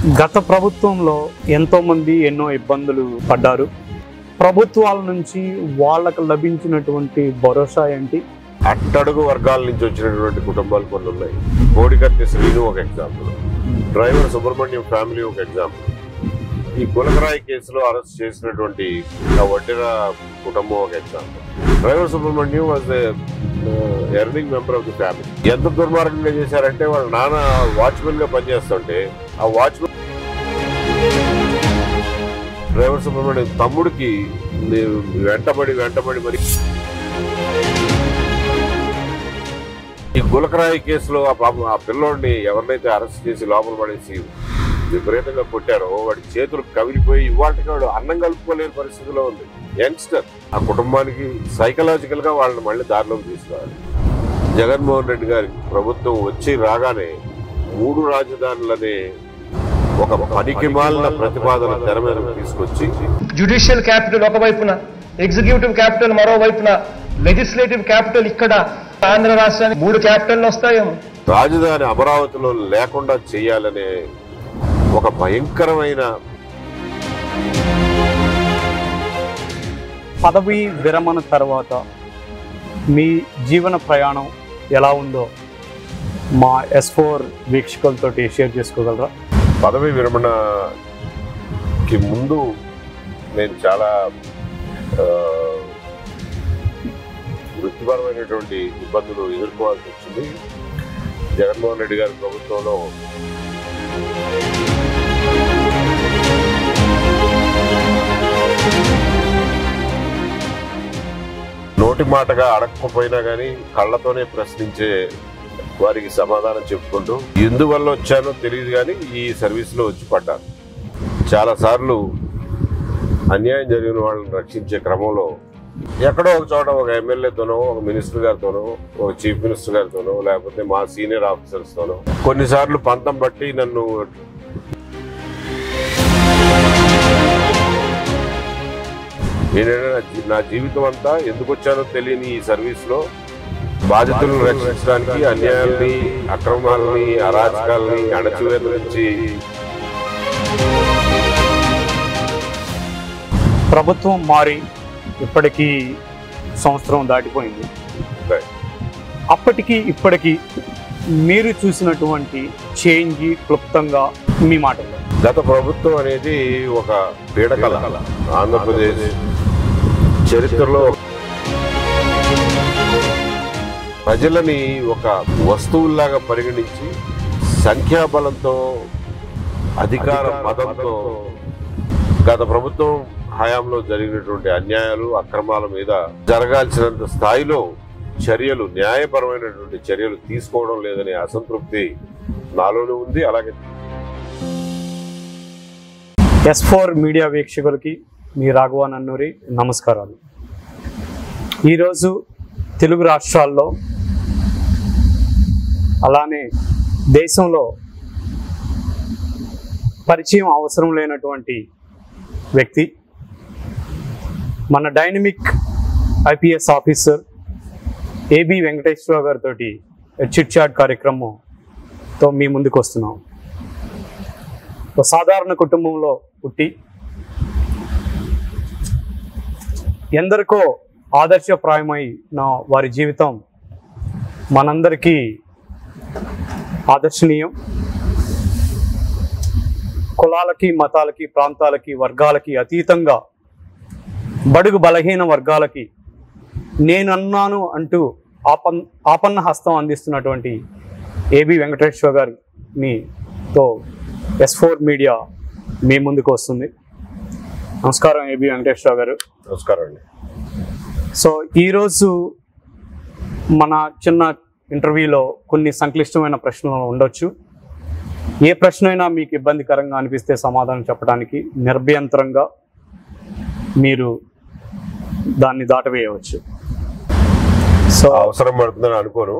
గత ప్రభుత్వంలో ఎంతోమంది ఎన్నో ఇబ్బందులు పడ్డారు. ప్రభుత్వాల నుంచి వాళ్ళకు లభించినటువంటి భరోసా ఏంటి? అట్టడుగు వర్గాల నుంచి వచ్చినటువంటి కుటుంబాలు కొన్ని ఉన్నాయి. కోడికత్తి శ్రీను ఒక ఎగ్జాంపుల్, డ్రైవర్ సుబ్రహ్మణ్యం ఫ్యామిలీ ఒక ఎగ్జాంపుల్, ఈ గులకరాయి కేసులో అరెస్ట్ చేసినటువంటి వడ్డెర కుటుంబం ఒక example. Driver Subrahmanyam was earning member of the family. ఎంత దుర్మార్గంగా చేశారంటే వాళ్ళ నాన్న వాచ్మెన్ గా పనిచేస్తుంటే ఆ వాచ్మెన్ డ్రైవర్ సుబ్రహ్మణ్యం తమ్ముడికి వెంటబడి మరి ఈ గులకరాయి కేసులో ఆ పిల్లోడిని ఎవరినైతే అరెస్ట్ చేసి లోపల పడేసి విపరీతంగా కొట్టారో వాడి చేతులు కవిలిపోయి ఇవాళకి వాడు అన్నం కలుపుకోలేని పరిస్థితిలో ఉంది. యంగ్స్టర్ ఆ కుటుంబానికి సైకలాజికల్ గా వాళ్ళని మళ్ళీ దారిలోకి తీసుకురావాలి. జగన్మోహన్ రెడ్డి గారి ప్రభుత్వం వచ్చి రాగానే 3 రాజధానులనే ఒక పనికిమాలిన ప్రతిపాదన తెర మీద తీసుకొచ్చి జ్యుడిషియల్ క్యాపిటల్ ఒకవైపున, ఎగ్జిక్యూటివ్ క్యాపిటల్ మరోవైపున, లెజిస్లేటివ్ క్యాపిటల్ ఇక్కడ ఆంధ్ర రాష్ట్రానికి 3 క్యాపిటల్ వస్తాయేమో. రాజధాని అమరావతిలో లేకుండా చేయాలనే ఒక భయంకరమైన పదవి విరమణ తర్వాత మీ జీవన ప్రయాణం ఎలా ఉందో మా S4 వీక్షకులతో షేర్ చేసుకోగలరా? పదవి విరమణకి ముందు నేను చాలా వృత్తిపరమైనటువంటి ఇబ్బందులు ఎదుర్కోవాల్సి వచ్చింది. జగన్మోహన్ రెడ్డి గారి ప్రభుత్వంలో నోటి మాటగా అడగకపోయినా కానీ కళ్ళతోనే ప్రశ్నించే వారికి సమాధానం చెప్పుకుంటూ ఎందువల్ల వచ్చానో తెలియదు కానీ ఈ సర్వీస్లో వచ్చి పడ్డాను. చాలాసార్లు అన్యాయం జరిగిన వాళ్ళని రక్షించే క్రమంలో ఎక్కడో ఒక చోట ఒక ఎమ్మెల్యేతోనో, ఒక మినిస్టర్ గారితోనో, ఒక చీఫ్ మినిస్టర్ గారితోనో, లేకపోతే మా సీనియర్ ఆఫీసర్స్తోనో కొన్నిసార్లు పంతం బట్టి నన్ను నేనైనా నా జీవితం అంతా ఎందుకు వచ్చానో తెలియని ఈ సర్వీస్లో బాధితులను రక్షించడానికి, అన్యాయాల్ని, అక్రమాలని, అరాచకాలని అణచివేత నుంచి ప్రభుత్వం మారి ఇప్పటికీ సంవత్సరం దాటిపోయింది. అప్పటికి ఇప్పటికి మీరు చూసినటువంటి చేంజ్ క్లుప్తంగా మీ మాటల్లో. గత ప్రభుత్వం అనేది ఒక పీడకల. ఆంధ్రప్రదేశ్ చరిత్రలో ప్రజలని ఒక వస్తువుల్లాగా పరిగణించి సంఖ్యాబలంతో, అధికార మదంతో గత ప్రభుత్వం హయాంలో జరిగినటువంటి అన్యాయాలు, అక్రమాల మీద జరగాల్సినంత స్థాయిలో చర్యలు, న్యాయపరమైనటువంటి చర్యలు తీసుకోవడం లేదనే అసంతృప్తి నాలోనే ఉంది. అలాగే S4 మీడియా వీక్షకులకి మీ రాఘవ నన్నూరి నమస్కారాలు. ఈరోజు తెలుగు రాష్ట్రాల్లో అలానే దేశంలో పరిచయం అవసరం లేనటువంటి వ్యక్తి, మన dynamic IPS officer AB Venkateswara గారితో చిట్ చాట్ కార్యక్రమంతో మీ ముందుకు వస్తున్నాం. ఒక సాధారణ కుటుంబంలో పుట్టి ఎందరికో ఆదర్శప్రాయమైన వారి జీవితం మనందరికీ ఆదర్శనీయం. కులాలకి, మతాలకి, ప్రాంతాలకి, వర్గాలకి అతీతంగా బడుగు బలహీన వర్గాలకి నేనన్నాను అంటూ ఆపన్న హస్తం అందిస్తున్నటువంటి AB వెంకటేశ్వర గారితో S4 మీడియా మీ ముందుకు వస్తుంది. నమస్కారం AB వెంకటేశ్వర గారు. నమస్కారం అండి. సో ఈరోజు మన చిన్న ఇంటర్వ్యూలో కొన్ని సంక్లిష్టమైన ప్రశ్నలు ఉండొచ్చు. ఏ ప్రశ్న అయినా మీకు ఇబ్బందికరంగా అనిపిస్తే సమాధానం చెప్పడానికి నిర్భయంతరంగా మీరు దాన్ని దాటవేయవచ్చు. సో అవసరం పడుతుందని అనుకోను.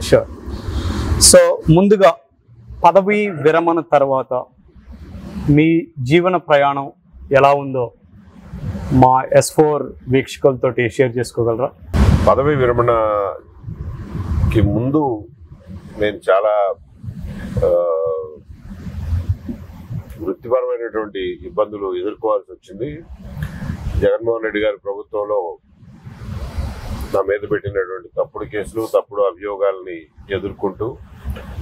షూర్. సో ముందుగా పదవి విరమణ తర్వాత మీ జీవన ప్రయాణం ఎలా ఉందో మా S4 వీక్షకులతో షేర్ చేసుకోగలరా? పదవి విరమణకి ముందు నేను చాలా వృత్తిపరమైనటువంటి ఇబ్బందులు ఎదుర్కోవాల్సి వచ్చింది. జగన్మోహన్ రెడ్డి గారి ప్రభుత్వంలో నా మీద పెట్టినటువంటి తప్పుడు కేసులు, తప్పుడు అభియోగాల్ని ఎదుర్కొంటూ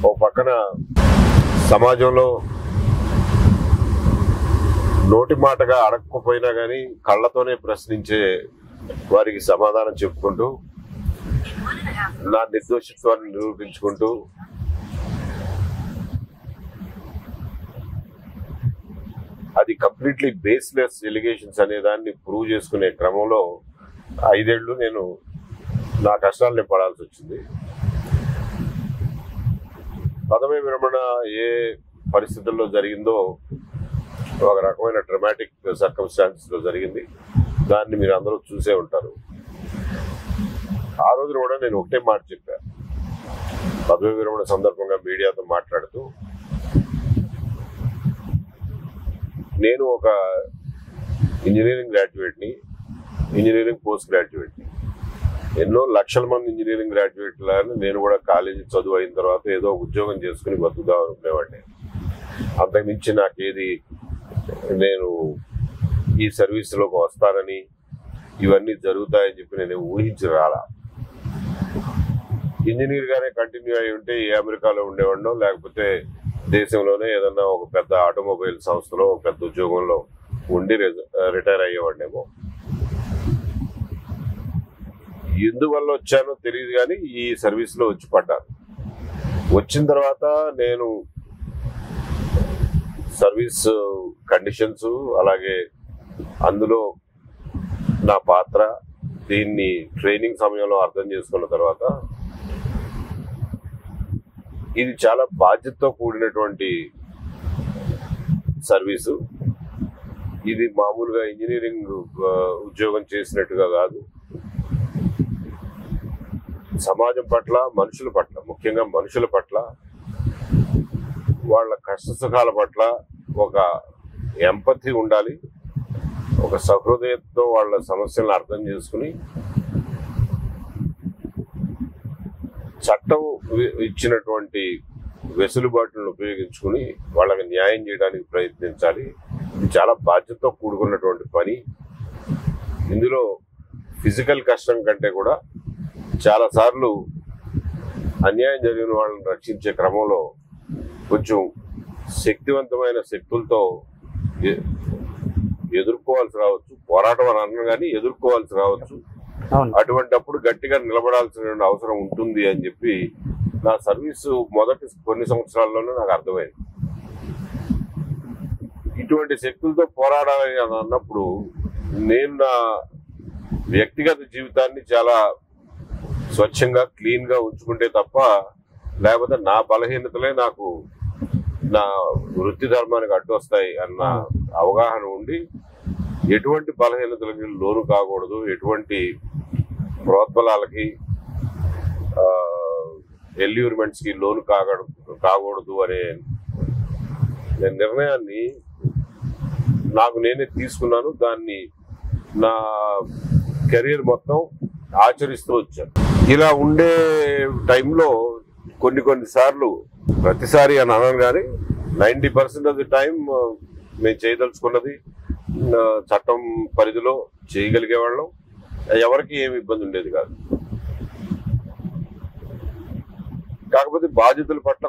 ఒక పక్కన సమాజంలో నోటి మాటగా అడగకపోయినా కానీ కళ్ళతోనే ప్రశ్నించే వారికి సమాధానం చెప్పుకుంటూ నా నిర్దోషిత్వాన్ని నిరూపించుకుంటూ అది కంప్లీట్లీ బేస్లెస్ ఎలిగేషన్స్ అనే దాన్ని ప్రూవ్ చేసుకునే క్రమంలో 5 ఏళ్ళు నేను నా కష్టాలని పడాల్సి వచ్చింది. పదవి విరమణ ఏ పరిస్థితుల్లో జరిగిందో ఒక రకమైన డ్రమాటిక్ సర్కమ్స్టాన్సెస్ లో జరిగింది. దాన్ని మీరు అందరూ చూసే ఉంటారు. ఆ రోజున కూడా నేను ఒకటే మాట చెప్పాను. పదవి విరమణ సందర్భంగా మీడియాతో మాట్లాడుతూ, నేను ఒక ఇంజనీరింగ్ గ్రాడ్యుయేట్ని, ఇంజనీరింగ్ పోస్ట్ గ్రాడ్యుయేట్ని. ఎన్నో లక్షల మంది ఇంజనీరింగ్ గ్రాడ్యుయేట్లని నేను కూడా కాలేజీ చదువు అయిన తర్వాత ఏదో ఉద్యోగం చేసుకుని బతుకుదాం అనుకునేవాడిని. అంతకుమించి నాకేది నేను ఈ సర్వీస్లోకి వస్తానని, ఇవన్నీ జరుగుతాయని చెప్పి నేను ఊహించి రాలా. ఇంజనీర్గానే కంటిన్యూ అయి ఉంటే ఏ అమెరికాలో ఉండేవాడినో, లేకపోతే దేశంలోనే ఏదన్నా ఒక పెద్ద ఆటోమొబైల్ సంస్థలో ఒక పెద్ద ఉద్యోగంలో ఉండి రిటైర్ అయ్యేవాడినేమో. ఎందువల్ల వచ్చానో తెలియదు కానీ ఈ సర్వీస్లో వచ్చి పడ్డాను. వచ్చిన తర్వాత నేను సర్వీస్ కండిషన్స్, అలాగే అందులో నా పాత్ర, దీన్ని ట్రైనింగ్ సమయంలో అర్థం చేసుకున్న తర్వాత ఇది చాలా బాధ్యతతో కూడినటువంటి సర్వీసు. ఇది మామూలుగా ఇంజనీరింగ్ ఉద్యోగం చేసినట్టుగా కాదు. సమాజం పట్ల, మనుషుల పట్ల, ముఖ్యంగా మనుషుల పట్ల, వాళ్ళ కష్ట సుఖాల పట్ల ఒక ఎంపథీ ఉండాలి. ఒక సహృదయంతో వాళ్ళ సమస్యలను అర్థం చేసుకుని చట్టం ఇచ్చినటువంటి వెసులుబాటులను ఉపయోగించుకుని వాళ్ళకి న్యాయం చేయడానికి ప్రయత్నించాలి. ఇది చాలా బాధ్యతతో కూడుకున్నటువంటి పని. ఇందులో ఫిజికల్ కష్టం కంటే కూడా చాలాసార్లు అన్యాయం జరిగిన వాళ్ళని రక్షించే క్రమంలో కొంచెం శక్తివంతమైన శక్తులతో ఎదుర్కోవాల్సి రావచ్చు. పోరాటం అని అన్నా కానీ ఎదుర్కోవాల్సి రావచ్చు. అటువంటిప్పుడు గట్టిగా నిలబడాల్సిన అవసరం ఉంటుంది అని చెప్పి నా సర్వీసు మొదటి కొన్ని సంవత్సరాల్లోనే నాకు అర్థమైంది. ఇటువంటి శక్తులతో పోరాడాలి అని అన్నప్పుడు నేను నా వ్యక్తిగత జీవితాన్ని చాలా స్వచ్ఛంగా, క్లీన్గా ఉంచుకుంటే తప్ప, లేకపోతే నా బలహీనతలే నాకు నా వృత్తి ధర్మానికి అడ్డొస్తాయి అన్న అవగాహన ఉండి ఎటువంటి బలహీనతలకి లోను కాకూడదు, ఎటువంటి ప్రోద్బలాలకి, ఎల్యూర్మెంట్స్కి లోను కాకూడదు అనే నిర్ణయాన్ని నాకు నేనే తీసుకున్నాను. దాన్ని నా కెరీర్ మొత్తం ఆచరిస్తూ వచ్చాను. ఇలా ఉండే టైంలో కొన్నిసార్లు, ప్రతిసారి అని అనను కానీ 90% ఆఫ్ ది టైం మేము చేయదలుచుకున్నది చట్టం పరిధిలో చేయగలిగేవాళ్ళం. ఎవరికి ఏమి ఇబ్బంది ఉండేది కాదు. కాకపోతే బాధ్యతల పట్ల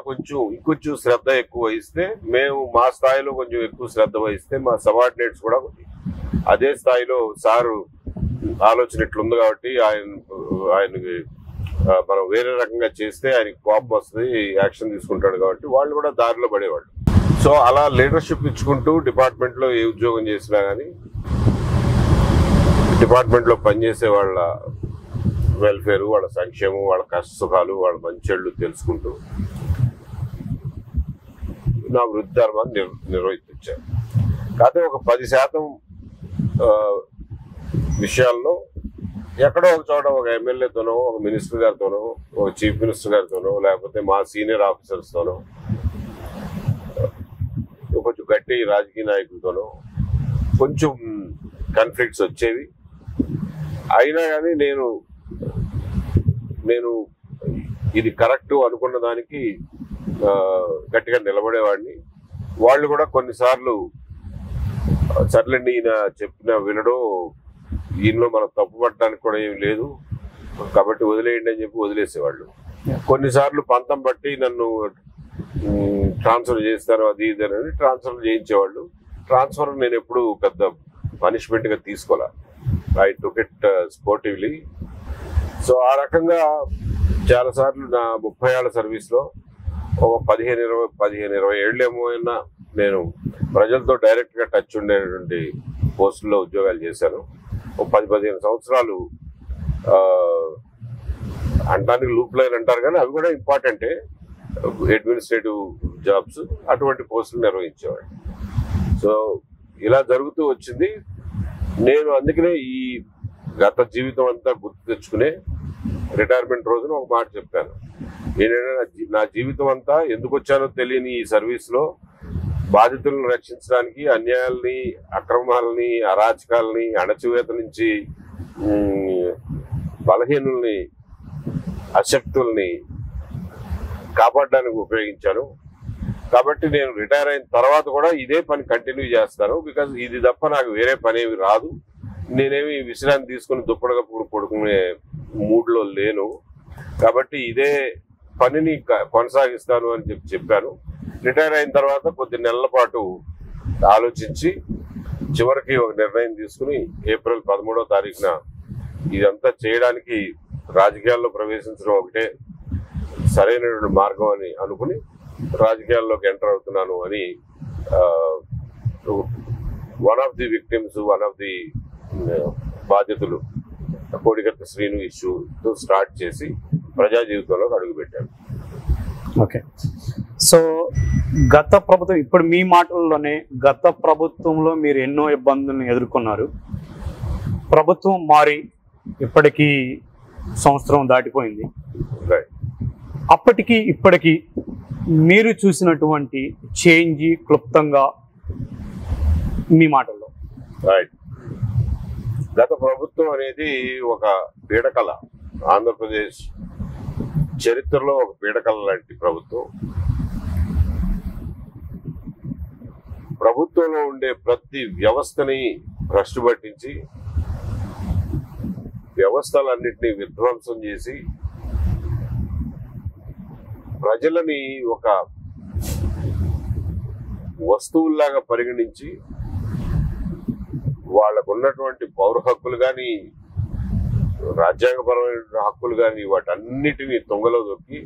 ఇంకొంచెం శ్రద్ధ ఎక్కువ వహిస్తే, మేము మా స్థాయిలో కొంచెం ఎక్కువ శ్రద్ధ వహిస్తే మా సబార్డినేట్స్ కూడా అదే స్థాయిలో సారు ఆలోచన ఇట్లుంది కాబట్టి ఆయనకి మనం వేరే రకంగా చేస్తే ఆయనకి కోపం వస్తుంది, యాక్షన్ తీసుకుంటాడు కాబట్టి వాళ్ళు కూడా దారిలో పడేవాళ్ళు. సో అలా లీడర్షిప్ ఇచ్చుకుంటూ డిపార్ట్మెంట్లో ఏ ఉద్యోగం చేసినా కానీ డిపార్ట్మెంట్లో పనిచేసే వాళ్ళ వెల్ఫేర్, వాళ్ళ సంక్షేమం, వాళ్ళ కష్ట సుఖాలు, వాళ్ళ మంచెళ్ళు తెలుసుకుంటూ నా వృత్తి ధర్మాన్ని నిర్వర్తించాను. కాకపోతే ఒక 10% విషయాల్లో ఎక్కడో ఒక చోట ఒక ఎమ్మెల్యేతోనో, ఒక మినిస్టర్ గారితోనో, ఒక చీఫ్ మినిస్టర్ గారితోనో, లేకపోతే మా సీనియర్ ఆఫీసర్స్తోనో, కొంచెం గట్టి రాజకీయ నాయకులతోనో కొంచెం కాన్ఫ్లిక్ట్స్ వచ్చేవి. అయినా కానీ నేను ఇది కరెక్ట్ అనుకున్న దానికి గట్టిగా నిలబడేవాడిని. వాళ్ళు కూడా కొన్నిసార్లు సర్లేండి ఈయన చెప్పిన వినడం, ఈయనలో మనం తప్పు పట్టడానికి కూడా ఏమి లేదు కాబట్టి వదిలేయండి అని చెప్పి వదిలేసేవాళ్ళు. కొన్నిసార్లు పంతం బట్టి నన్ను ట్రాన్స్ఫర్ చేస్తారు అది ఇది అని ట్రాన్స్ఫర్ చేయించేవాళ్ళు. ట్రాన్స్ఫర్ నేను ఎప్పుడు పెద్ద పనిష్మెంట్ గా తీసుకోలే. I took it sportively. So ఆ రకంగా చాలా సార్లు నా 30 ఏళ్ల సర్వీస్ లో ఒక 15-20 ఏళ్ళేమో అయినా నేను ప్రజలతో డైరెక్ట్ గా టచ్ ఉండేటువంటి పోస్టుల్లో ఉద్యోగాలు చేశాను. ఒక 10-15 సంవత్సరాలు అంటానికి లూప్ లైన్ అంటారు కానీ అవి కూడా ఇంపార్టెంటే, అడ్మినిస్ట్రేటివ్ జాబ్స్, అటువంటి పోస్టులు నిర్వహించేవాడు. సో ఇలా జరుగుతూ వచ్చింది. నేను అందుకనే ఈ గత జీవితం అంతా గుర్తు తెచ్చుకునే రిటైర్మెంట్ రోజున ఒక మాట చెప్పాను. ఏంటంటే నా జీవితం అంతా ఎందుకు వచ్చానో తెలియని ఈ సర్వీస్ లో బాధితులను రక్షించడానికి, అన్యాయాల్ని, అక్రమాలని, అరాచకాలని, అణచివేత నుంచి బలహీనుల్ని, అశక్తుల్ని కాపాడడానికి ఉపయోగించాను. కాబట్టి నేను రిటైర్ అయిన తర్వాత కూడా ఇదే పని కంటిన్యూ చేస్తాను. బికాజ్ ఇది తప్ప నాకు వేరే పని ఏమి రాదు. నేనేమి విశ్రాంతి తీసుకుని దుప్పటి కప్పుకుని పడుకునే మూడ్లో లేను. కాబట్టి ఇదే పనిని కొనసాగిస్తాను అని చెప్పాను. రిటైర్ అయిన తర్వాత కొద్ది నెలల పాటు ఆలోచించి చివరికి ఒక నిర్ణయం తీసుకుని ఏప్రిల్ 13వ తారీఖున ఇదంతా చేయడానికి రాజకీయాల్లో ప్రవేశించడం ఒకటే సరైనటువంటి మార్గం అని అనుకుని రాజకీయాల్లోకి ఎంటర్ అవుతున్నాను అని one of the victims, one of the బాధితులు కోడికత్తి శ్రీను ఇష్యూతో స్టార్ట్ చేసి ప్రజా జీవితంలోకి అడుగుపెట్టాను. ఓకే. సో గత ప్రభుత్వం, ఇప్పుడు మీ మాటల్లోనే గత ప్రభుత్వంలో మీరు ఎన్నో ఇబ్బందులను ఎదుర్కొన్నారు. ప్రభుత్వం మారి ఇప్పటికీ సంవత్సరం దాటిపోయింది. అప్పటికి ఇప్పటికీ మీరు చూసినటువంటి చేంజ్ క్లుప్తంగా మీ మాటల్లో. రైట్. గత ప్రభుత్వం అనేది ఒక పీడకల, ఆంధ్రప్రదేశ్ చరిత్రలో ఒక పీడకల లాంటి ప్రభుత్వం. ప్రభుత్వంలో ఉండే ప్రతి వ్యవస్థని భ్రష్టు పట్టించి వ్యవస్థలన్నింటినీ విధ్వంసం చేసి ప్రజలని ఒక వస్తువుల్లాగా పరిగణించి వాళ్ళకు ఉన్నటువంటి పౌర హక్కులు కానీ, రాజ్యాంగపరమైన హక్కులు కానీ వాటన్నిటినీ తొంగలో దొక్కి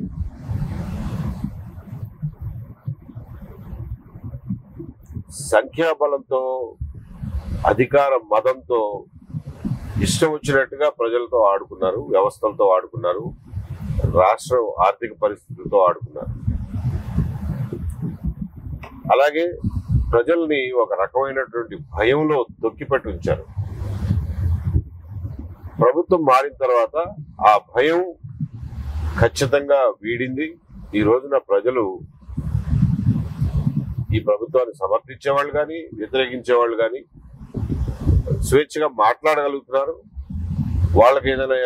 సంఖ్యాబలంతో, అధికార మదంతో ఇష్టం వచ్చినట్టుగా ప్రజలతో ఆడుకున్నారు, వ్యవస్థలతో ఆడుకున్నారు, రాష్ట్రం ఆర్థిక పరిస్థితులతో ఆడుకున్నారు. అలాగే ప్రజల్ని ఒక రకమైనటువంటి భయంలో తొక్కిపెట్టి ఉంచారు. ప్రభుత్వం మారిన తర్వాత ఆ భయం ఖచ్చితంగా వీడింది. ఈ రోజున ప్రజలు ఈ ప్రభుత్వాన్ని సమర్థించేవాళ్ళు కానీ, వ్యతిరేకించేవాళ్ళు కానీ స్వేచ్ఛగా మాట్లాడగలుగుతున్నారు. వాళ్ళకి ఏదైనా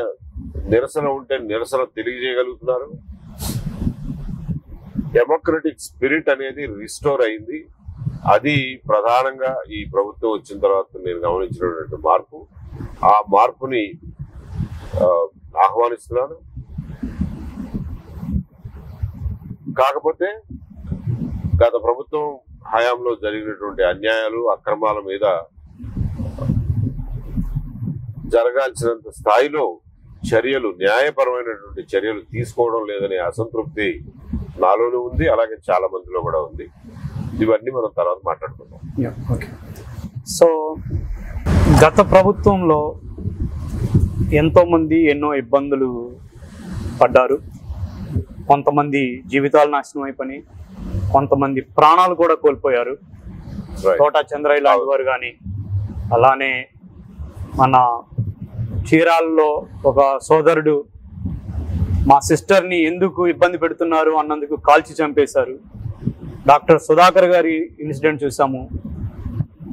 నిరసన ఉంటే నిరసన తెలియజేయగలుగుతున్నారు. డెమోక్రటిక్ స్పిరిట్ అనేది రిస్టోర్ అయింది. అది ప్రధానంగా ఈ ప్రభుత్వం వచ్చిన తర్వాత నేను గమనించినటువంటి మార్పు. ఆ మార్పుని ఆహ్వానిస్తున్నాను. కాకపోతే గత ప్రభుత్వం హయాంలో జరిగినటువంటి అన్యాయాలు, అక్రమాల మీద జరగాల్సినంత స్థాయిలో చర్యలు, న్యాయపరమైనటువంటి చర్యలు తీసుకోవడం లేదనే అసంతృప్తి నాలోనూ ఉంది, అలాగే చాలా మందిలో కూడా ఉంది. ఇవన్నీ మనం తర్వాత మాట్లాడుకుందాం. సో గత ప్రభుత్వంలో ఎంతోమంది ఎన్నో ఇబ్బందులు పడ్డారు. కొంతమంది జీవితాలు నాశనం అయిపోయి, కొంతమంది ప్రాణాలు కూడా కోల్పోయారు. తోట చంద్రయ్య లాంటి వారు కానీ, అలానే మన చీరాల్లో ఒక సోదరుడు మా సిస్టర్ని ఎందుకు ఇబ్బంది పెడుతున్నారు అన్నందుకు కాల్చి చంపేశారు. డాక్టర్ సుధాకర్ గారి ఇన్సిడెంట్ చూసాము,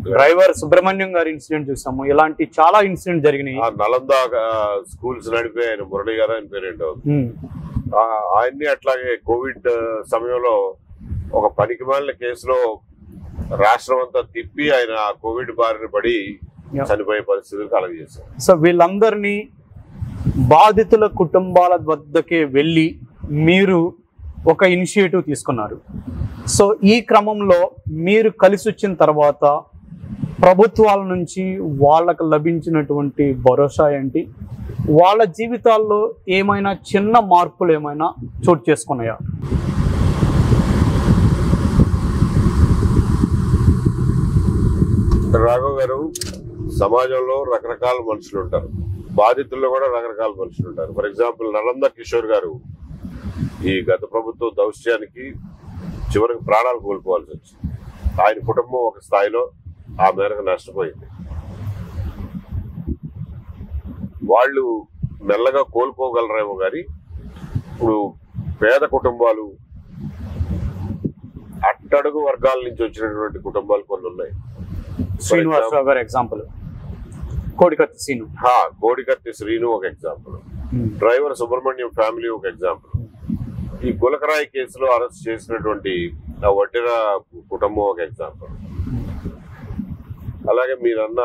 డ్రైవర్ సుబ్రహ్మణ్యం గారి ఇన్సిడెంట్ చూసాము. ఇలాంటి చాలా ఇన్సిడెంట్ జరిగినాయి. నలంద స్కూల్స్ నడిపే ఆయన మురళి గారు ఆయన పేరేంటో, ఆయన్ని అట్లాగే కోవిడ్ సమయంలో ఒక పనికిమాలిన కేసులో రాష్ట్రం అంతా తిప్పి ఆయన కోవిడ్ బారిన పడి చనిపోయే పరిస్థితులు కలగజేశారు. సో వీళ్ళందరినీ బాధితుల కుటుంబాల వద్దకే వెళ్ళి మీరు ఒక ఇనిషియేటివ్ తీసుకున్నారు. సో ఈ క్రమంలో మీరు కలిసి వచ్చిన తర్వాత ప్రభుత్వాల నుంచి వాళ్ళకు లభించినటువంటి భరోసా ఏంటి? వాళ్ళ జీవితాల్లో ఏమైనా చిన్న మార్పులు ఏమైనా చోటు చేసుకున్నాయా? రాఘవ్ గారు, సమాజంలో రకరకాల మనుషులు ఉంటారు, బాధితుల్లో కూడా రకరకాల మనుషులు ఉంటారు. ఫర్ ఎగ్జాంపుల్ నలంద కిషోర్ గారు ఈ గత ప్రభుత్వ దౌత్యానికి చివరికి ప్రాణాలు కోల్పోవాల్సి వచ్చింది. ఆయన కుటుంబం ఒక స్థాయిలో ఆ మేరకు నష్టపోయింది. వాళ్ళు మెల్లగా కోలుకోగలరేమో కానీ ఇప్పుడు పేద కుటుంబాలు, అట్టడుగు వర్గాల నుంచి వచ్చినటువంటి కుటుంబాలు కొన్ని ఉన్నాయి. శ్రీనివాసరావు గారు ఎగ్జాంపుల్, కోడికత్తి శ్రీను, కోడికత్తి శ్రీను ఒక ఎగ్జాంపుల్, డ్రైవర్ సుబ్రహ్మణ్యం ఫ్యామిలీ ఒక ఎగ్జాంపుల్, ఈ గులకరాయి కేసులో అరెస్ట్ చేసినటువంటి ఆ వడ్డెర కుటుంబం ఒక ఎగ్జాంపుల్. అలాగే మీరన్న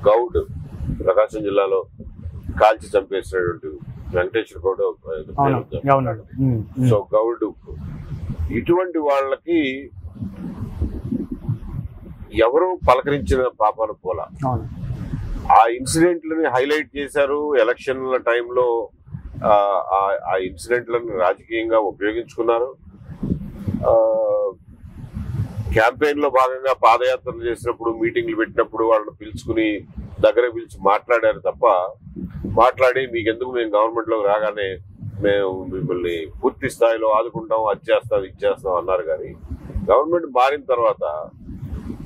గౌడ్ ప్రకాశం జిల్లాలో కాల్చి చంపేసినటువంటి వెంకటేశ్వర గౌడ్. సో గౌడ్, ఇటువంటి వాళ్ళకి ఎవరు పలకరించిన పాపాన పోలా. ఆ ఇన్సిడెంట్లని హైలైట్ చేశారు. ఎలక్షన్ల టైంలో ఆ ఇన్సిడెంట్లను రాజకీయంగా ఉపయోగించుకున్నారు. క్యాంపెయిన్ లో భాగంగా పాదయాత్రలు చేసినప్పుడు, మీటింగ్లు పెట్టినప్పుడు వాళ్ళని పిలుచుకుని దగ్గర పిలిచి మాట్లాడారు తప్ప, మాట్లాడి మీకెందుకు మేము గవర్నమెంట్ లోకి రాగానే మేము మిమ్మల్ని పూర్తి స్థాయిలో ఆదుకుంటాం, అది చేస్తాం ఇది చేస్తాం అన్నారు. కానీ గవర్నమెంట్ మారిన తర్వాత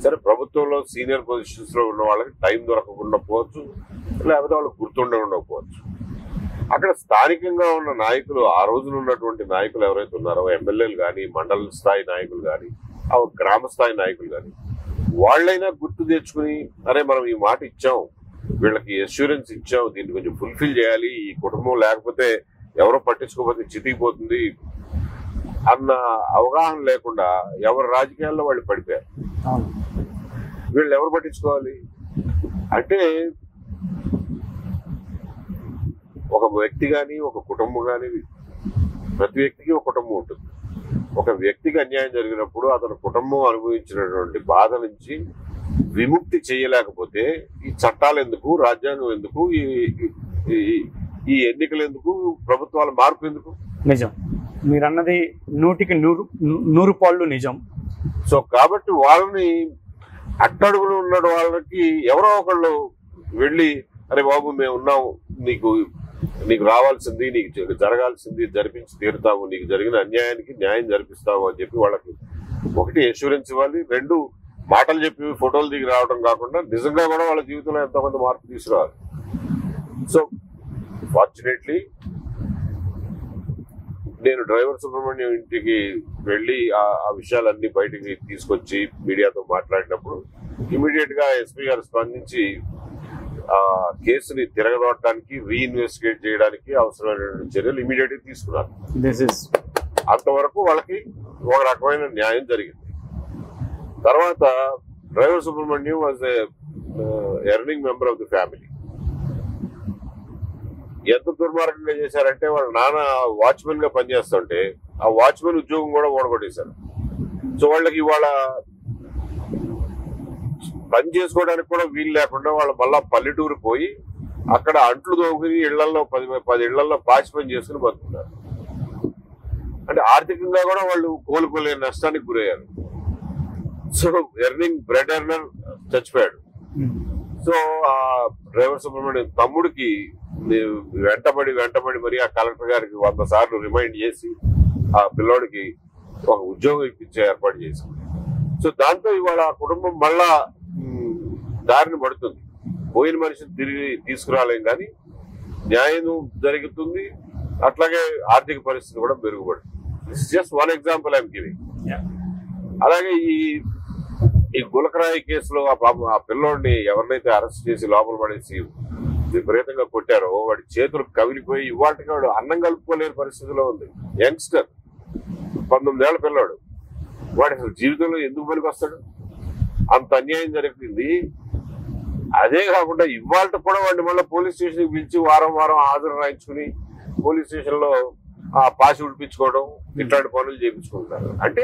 సరే ప్రభుత్వంలో సీనియర్ పొజిషన్స్ లో ఉన్న వాళ్ళకి టైం దొరకకుండా పోవచ్చు, లేకపోతే వాళ్ళకి గుర్తుండకపోవచ్చు. అక్కడ స్థానికంగా ఉన్న నాయకులు, ఆ రోజున ఉన్నటువంటి నాయకులు ఎవరైతే ఉన్నారో, ఎమ్మెల్యేలు కానీ, మండల స్థాయి నాయకులు కానీ, గ్రామ స్థాయి నాయకులు కానీ, వాళ్ళైనా గుర్తు తెచ్చుకుని అరే మనం ఈ మాట ఇచ్చాం, వీళ్ళకి అష్యూరెన్స్ ఇచ్చాం, దీన్ని కొంచెం ఫుల్ఫిల్ చేయాలి, ఈ కుటుంబం లేకపోతే ఎవరో పట్టించుకోకపోతే చితికిపోతుంది అన్న అవగాహన లేకుండా ఎవరు రాజకీయాల్లో వాళ్ళు పడిపోయారు. వీళ్ళు ఎవరు పట్టించుకోవాలి అంటే, ఒక వ్యక్తి కానీ ఒక కుటుంబం కానీ, ప్రతి వ్యక్తికి ఒక కుటుంబం ఉంటుంది. ఒక వ్యక్తికి అన్యాయం జరిగినప్పుడు అతని కుటుంబం అనుభవించినటువంటి బాధ నుంచి విముక్తి చేయలేకపోతే ఈ చట్టాలు ఎందుకు, రాజ్యాంగం ఎందుకు, ఈ ఎన్నికలు ఎందుకు, ప్రభుత్వాల మార్పు ఎందుకు? నిజం, మీరన్నది 100కి 100 పాళ్ళు నిజం. సో కాబట్టి వాళ్ళని అట్టడుగులు ఉన్న వాళ్ళకి ఎవరో ఒకళ్ళు వెళ్ళి అరే బాబు మేము ఉన్నాము, నీకు రావాల్సింది, నీకు జరగాల్సింది జరిపించి తీరుతాము, నీకు జరిగిన అన్యాయానికి న్యాయం జరిపిస్తాము అని చెప్పి వాళ్ళకి ఒకటి అష్యూరెన్స్ ఇవ్వాలి. 2 మాటలు చెప్పి ఫోటోలు దిగి రావడం కాకుండా నిజంగా కూడా వాళ్ళ జీవితంలో ఎంతోమంది మార్పు తీసుకురావాలి. సో ఫార్చునేట్లీ నేను డ్రైవర్ సుబ్రహ్మణ్యం ఇంటికి వెళ్ళి ఆ విషయాలన్నీ బయటికి తీసుకొచ్చి మీడియాతో మాట్లాడినప్పుడు ఇమీడియట్ గా ఎస్పీ గారు స్పందించి ఆ కేసుని తిరగదొట్టడానికి, రీఇన్వెస్టిగేట్ చేయడానికి అవసరమైన చర్యలు ఇమీడియట్ గా తీసుకున్నారు. అంతవరకు వాళ్ళకి ఒక రకమైన న్యాయం జరిగింది. తర్వాత driver Subrahmanyam was earning member of the family. ఎంత దుర్మార్గంగా చేశారంటే, వాళ్ళ నాన్న వాచ్మెన్ గా పనిచేస్తుంటే ఆ వాచ్మెన్ ఉద్యోగం కూడా ఓడగొట్టేశారు. సో వాళ్ళకి ఇవాళ పని చేసుకోవడానికి కూడా వీలు లేకుండా వాళ్ళు మళ్ళా పల్లెటూరు పోయి అక్కడ అంట్లు తోముకుని ఇళ్లలో 10 ఇళ్లలో పాచి పని చేసుకుని బతుకున్నారు. అంటే ఆర్థికంగా కూడా వాళ్ళు కోలుకోలేని నష్టానికి గురయ్యారు. సో ఎర్నింగ్ బ్రెడ్ ఎర్నర్ చచ్చిపోయాడు. సో ఆ డ్రైవర్ సుబ్రహ్మణ్యం తమ్ముడికి వెంటబడి మరి ఆ కలెక్టర్ గారికి 100 సార్లు రిమైండ్ చేసి ఆ పిల్లోడికి ఒక ఉద్యోగం ఇప్పించే ఏర్పాటు చేశారు. సో దాంతో ఇవాళ ఆ కుటుంబం మళ్ళా దారిని పడుతుంది. పోయిన మనిషిని తిరిగి తీసుకురాలేం కానీ న్యాయం జరుగుతుంది, అట్లాగే ఆర్థిక పరిస్థితి కూడా మెరుగుపడుతుంది. This is just 1 example I'm giving. అలాగే ఈ గులకరాయి కేసులో ఆ పిల్లోడిని ఎవరినైతే అరెస్ట్ చేసి లోపల పడేసి విపరీతంగా కొట్టారో వాడి చేతులు కవిలిపోయి ఇవాటికి వాడు అన్నం కలుపుకోలేని పరిస్థితిలో ఉంది. యంగ్స్టర్, 19 ఏళ్ల పిల్లోడు. వాడు అసలు జీవితంలో ఎందుకు పనికి వస్తాడు? అంత అన్యాయం జరిగింది. అదే కాకుండా ఇవాళ కూడా వాడిని మళ్ళీ పోలీస్ స్టేషన్కి పిలిచి వారం వారం హాజరు రాయించుకుని పోలీస్ స్టేషన్ లో ఆ పాసి ఉడిపించుకోవడం ఇట్లాంటి పనులు చేయించుకుంటారు. అంటే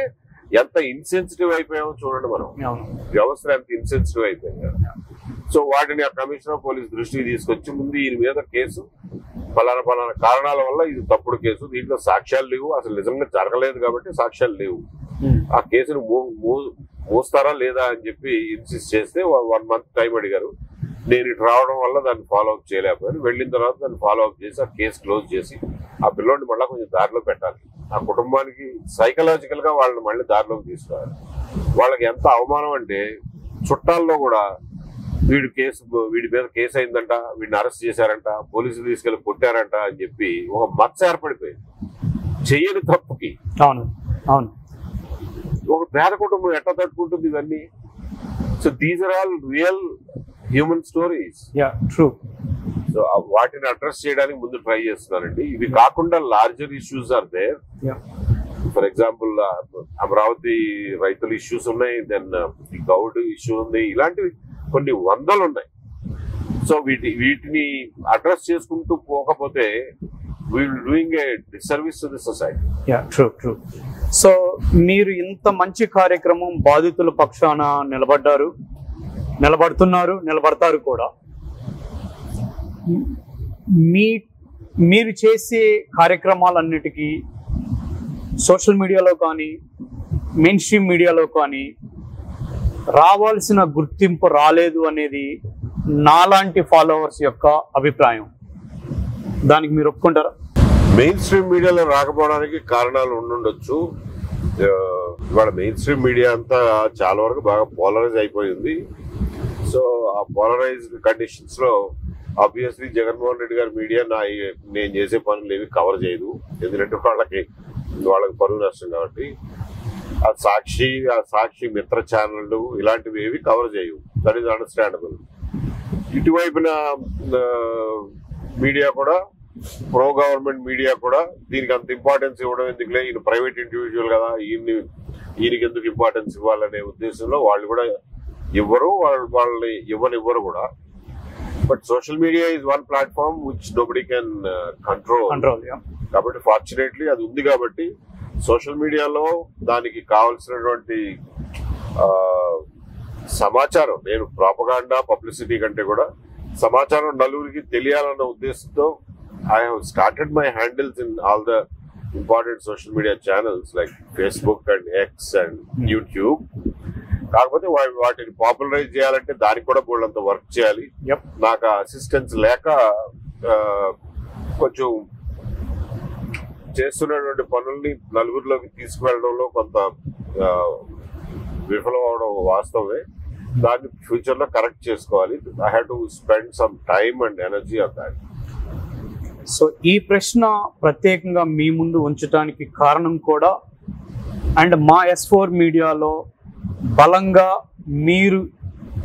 ఎంత ఇన్సెన్సిటివ్ అయిపోయామో చూడండి. మనం వ్యవస్థ ఎంత ఇన్సెన్సిటివ్ అయిపోయింది. సో వాటిని ఆ కమిషనర్ ఆఫ్ పోలీస్ దృష్టికి తీసుకొచ్చి ముందు ఈయన మీద కేసు పలానా పలానా కారణాల వల్ల ఇది తప్పుడు కేసు, దీంట్లో సాక్ష్యాలు లేవు, అసలు నిజంగా జరగలేదు కాబట్టి సాక్ష్యాలు లేవు, ఆ కేసును మోస్తారా లేదా అని చెప్పి ఇన్సిస్ట్ చేస్తే 1 month టైం అడిగారు. నేను ఇటు రావడం వల్ల దాన్ని ఫాలో అప్ చేయలేకపోయాను. వెళ్ళిన తర్వాత దాన్ని ఫాలో అప్ చేసి ఆ కేసు క్లోజ్ చేసి ఆ పిల్లోడిని మళ్ళీ కొంచెం దారిలో పెట్టాలి. ఆ కుటుంబానికి సైకలాజికల్ గా వాళ్ళని మళ్ళీ దారిలోకి తీసుకురావాలి. వాళ్ళకి ఎంత అవమానం అంటే చుట్టాల్లో కూడా వీడి మీద కేసు అయిందంట, వీడిని అరెస్ట్ చేశారంట, పోలీసులు తీసుకెళ్లి కొట్టారంట అని చెప్పి ఒక మచ్చ ఏర్పడిపోయింది చెయ్యని తప్పుకి. అవును అవును, ఒక పేద కుటుంబం ఎట్లా తట్టుకుంటుంది ఇవన్నీ? So these are all real human stories. So వాటిని అడ్రస్ చేయడానికి ముందు ట్రై చేస్తున్నానండి. ఇవి కాకుండా larger issues are there. For example Amaravati రైతుల ఇష్యూస్ ఉన్నాయి, దెన్ గౌడ్ ఇష్యూ ఉంది, ఇలాంటివి కొన్ని వందలు ఉన్నాయి. సో వీటిని అడ్రస్ చేసుకుంటూ పోకపోతే doing a disservice to the society. So మీరు ఇంత మంచి కార్యక్రమం బాధితుల పక్షాన నిలబడుతున్నారు, నిలబడతారు కూడా. మీరు చేసే కార్యక్రమాలన్నిటికీ సోషల్ మీడియాలో కానీ మెయిన్ స్ట్రీమ్ మీడియాలో కానీ రావాల్సిన గుర్తింపు రాలేదు అనేది నాలాంటి ఫాలోవర్స్ యొక్క అభిప్రాయం. దానికి మీరు ఒప్పుకుంటారా? మెయిన్ స్ట్రీమ్ మీడియాలో రాకపోవడానికి కారణాలు ఉండుండొచ్చు. ఇవాళ మెయిన్ స్ట్రీమ్ మీడియా అంతా చాలా వరకు బాగా పోలరైజ్ అయిపోయింది. సో ఆ పోలరైజ్డ్ కండిషన్స్ లో ఆబ్వియస్లీ జగన్మోహన్ రెడ్డి గారి మీడియా నేను చేసే పనులు ఏవి కవర్ చేయదు, ఎందుకంటే వాళ్ళకి పరువు నష్టం కాబట్టి. ఆ సాక్షి మిత్ర ఛానళ్ళు ఇలాంటివి ఏవి కవర్ చేయవు. That is understandable. ఇటువైపున మీడియా కూడా, ప్రో గవర్నమెంట్ మీడియా కూడా దీనికి అంత ఇంపార్టెన్స్ ఇవ్వడం ఎందుకులే, ఈయన ప్రైవేట్ ఇండివిజువల్ కదా, ఈయనకి ఎందుకు ఇంపార్టెన్స్ ఇవ్వాలనే ఉద్దేశంలో వాళ్ళు కూడా వాళ్ళని ఇవ్వనివ్వరు కూడా. But social media is one platform which nobody can control. కాబట్టి ఫార్చునేట్లీ అది ఉంది కాబట్టి సోషల్ మీడియాలో దానికి కావాల్సినటువంటి సమాచారం, నేను ప్రాపగాండా పబ్లిసిటీ కంటే కూడా సమాచారం నలుగురికి తెలియాలన్న ఉద్దేశంతో I have started my handles in all the important social media channels like Facebook and X and YouTube. కాకపోతే వాటిని పాపులరైజ్ చేయాలంటే దానికి కూడా బోల్డంత వర్క్ చేయాలి. నాకు అసిస్టెన్స్ లేక కొంచెం చేస్తున్నటువంటి పనుల్ని నలుగురిలోకి తీసుకువెళ్ళడంలో కొంత విఫలం అవడం వాస్తవమే. దాన్ని ఫ్యూచర్ లో కరెక్ట్ చేసుకోవాలి. I have to spend some time and energy on that. So ఈ ప్రశ్న ప్రత్యేకంగా మీ ముందు ఉంచడానికి కారణం కూడా, అండ్ మా S4 మీడియాలో బలంగా మీరు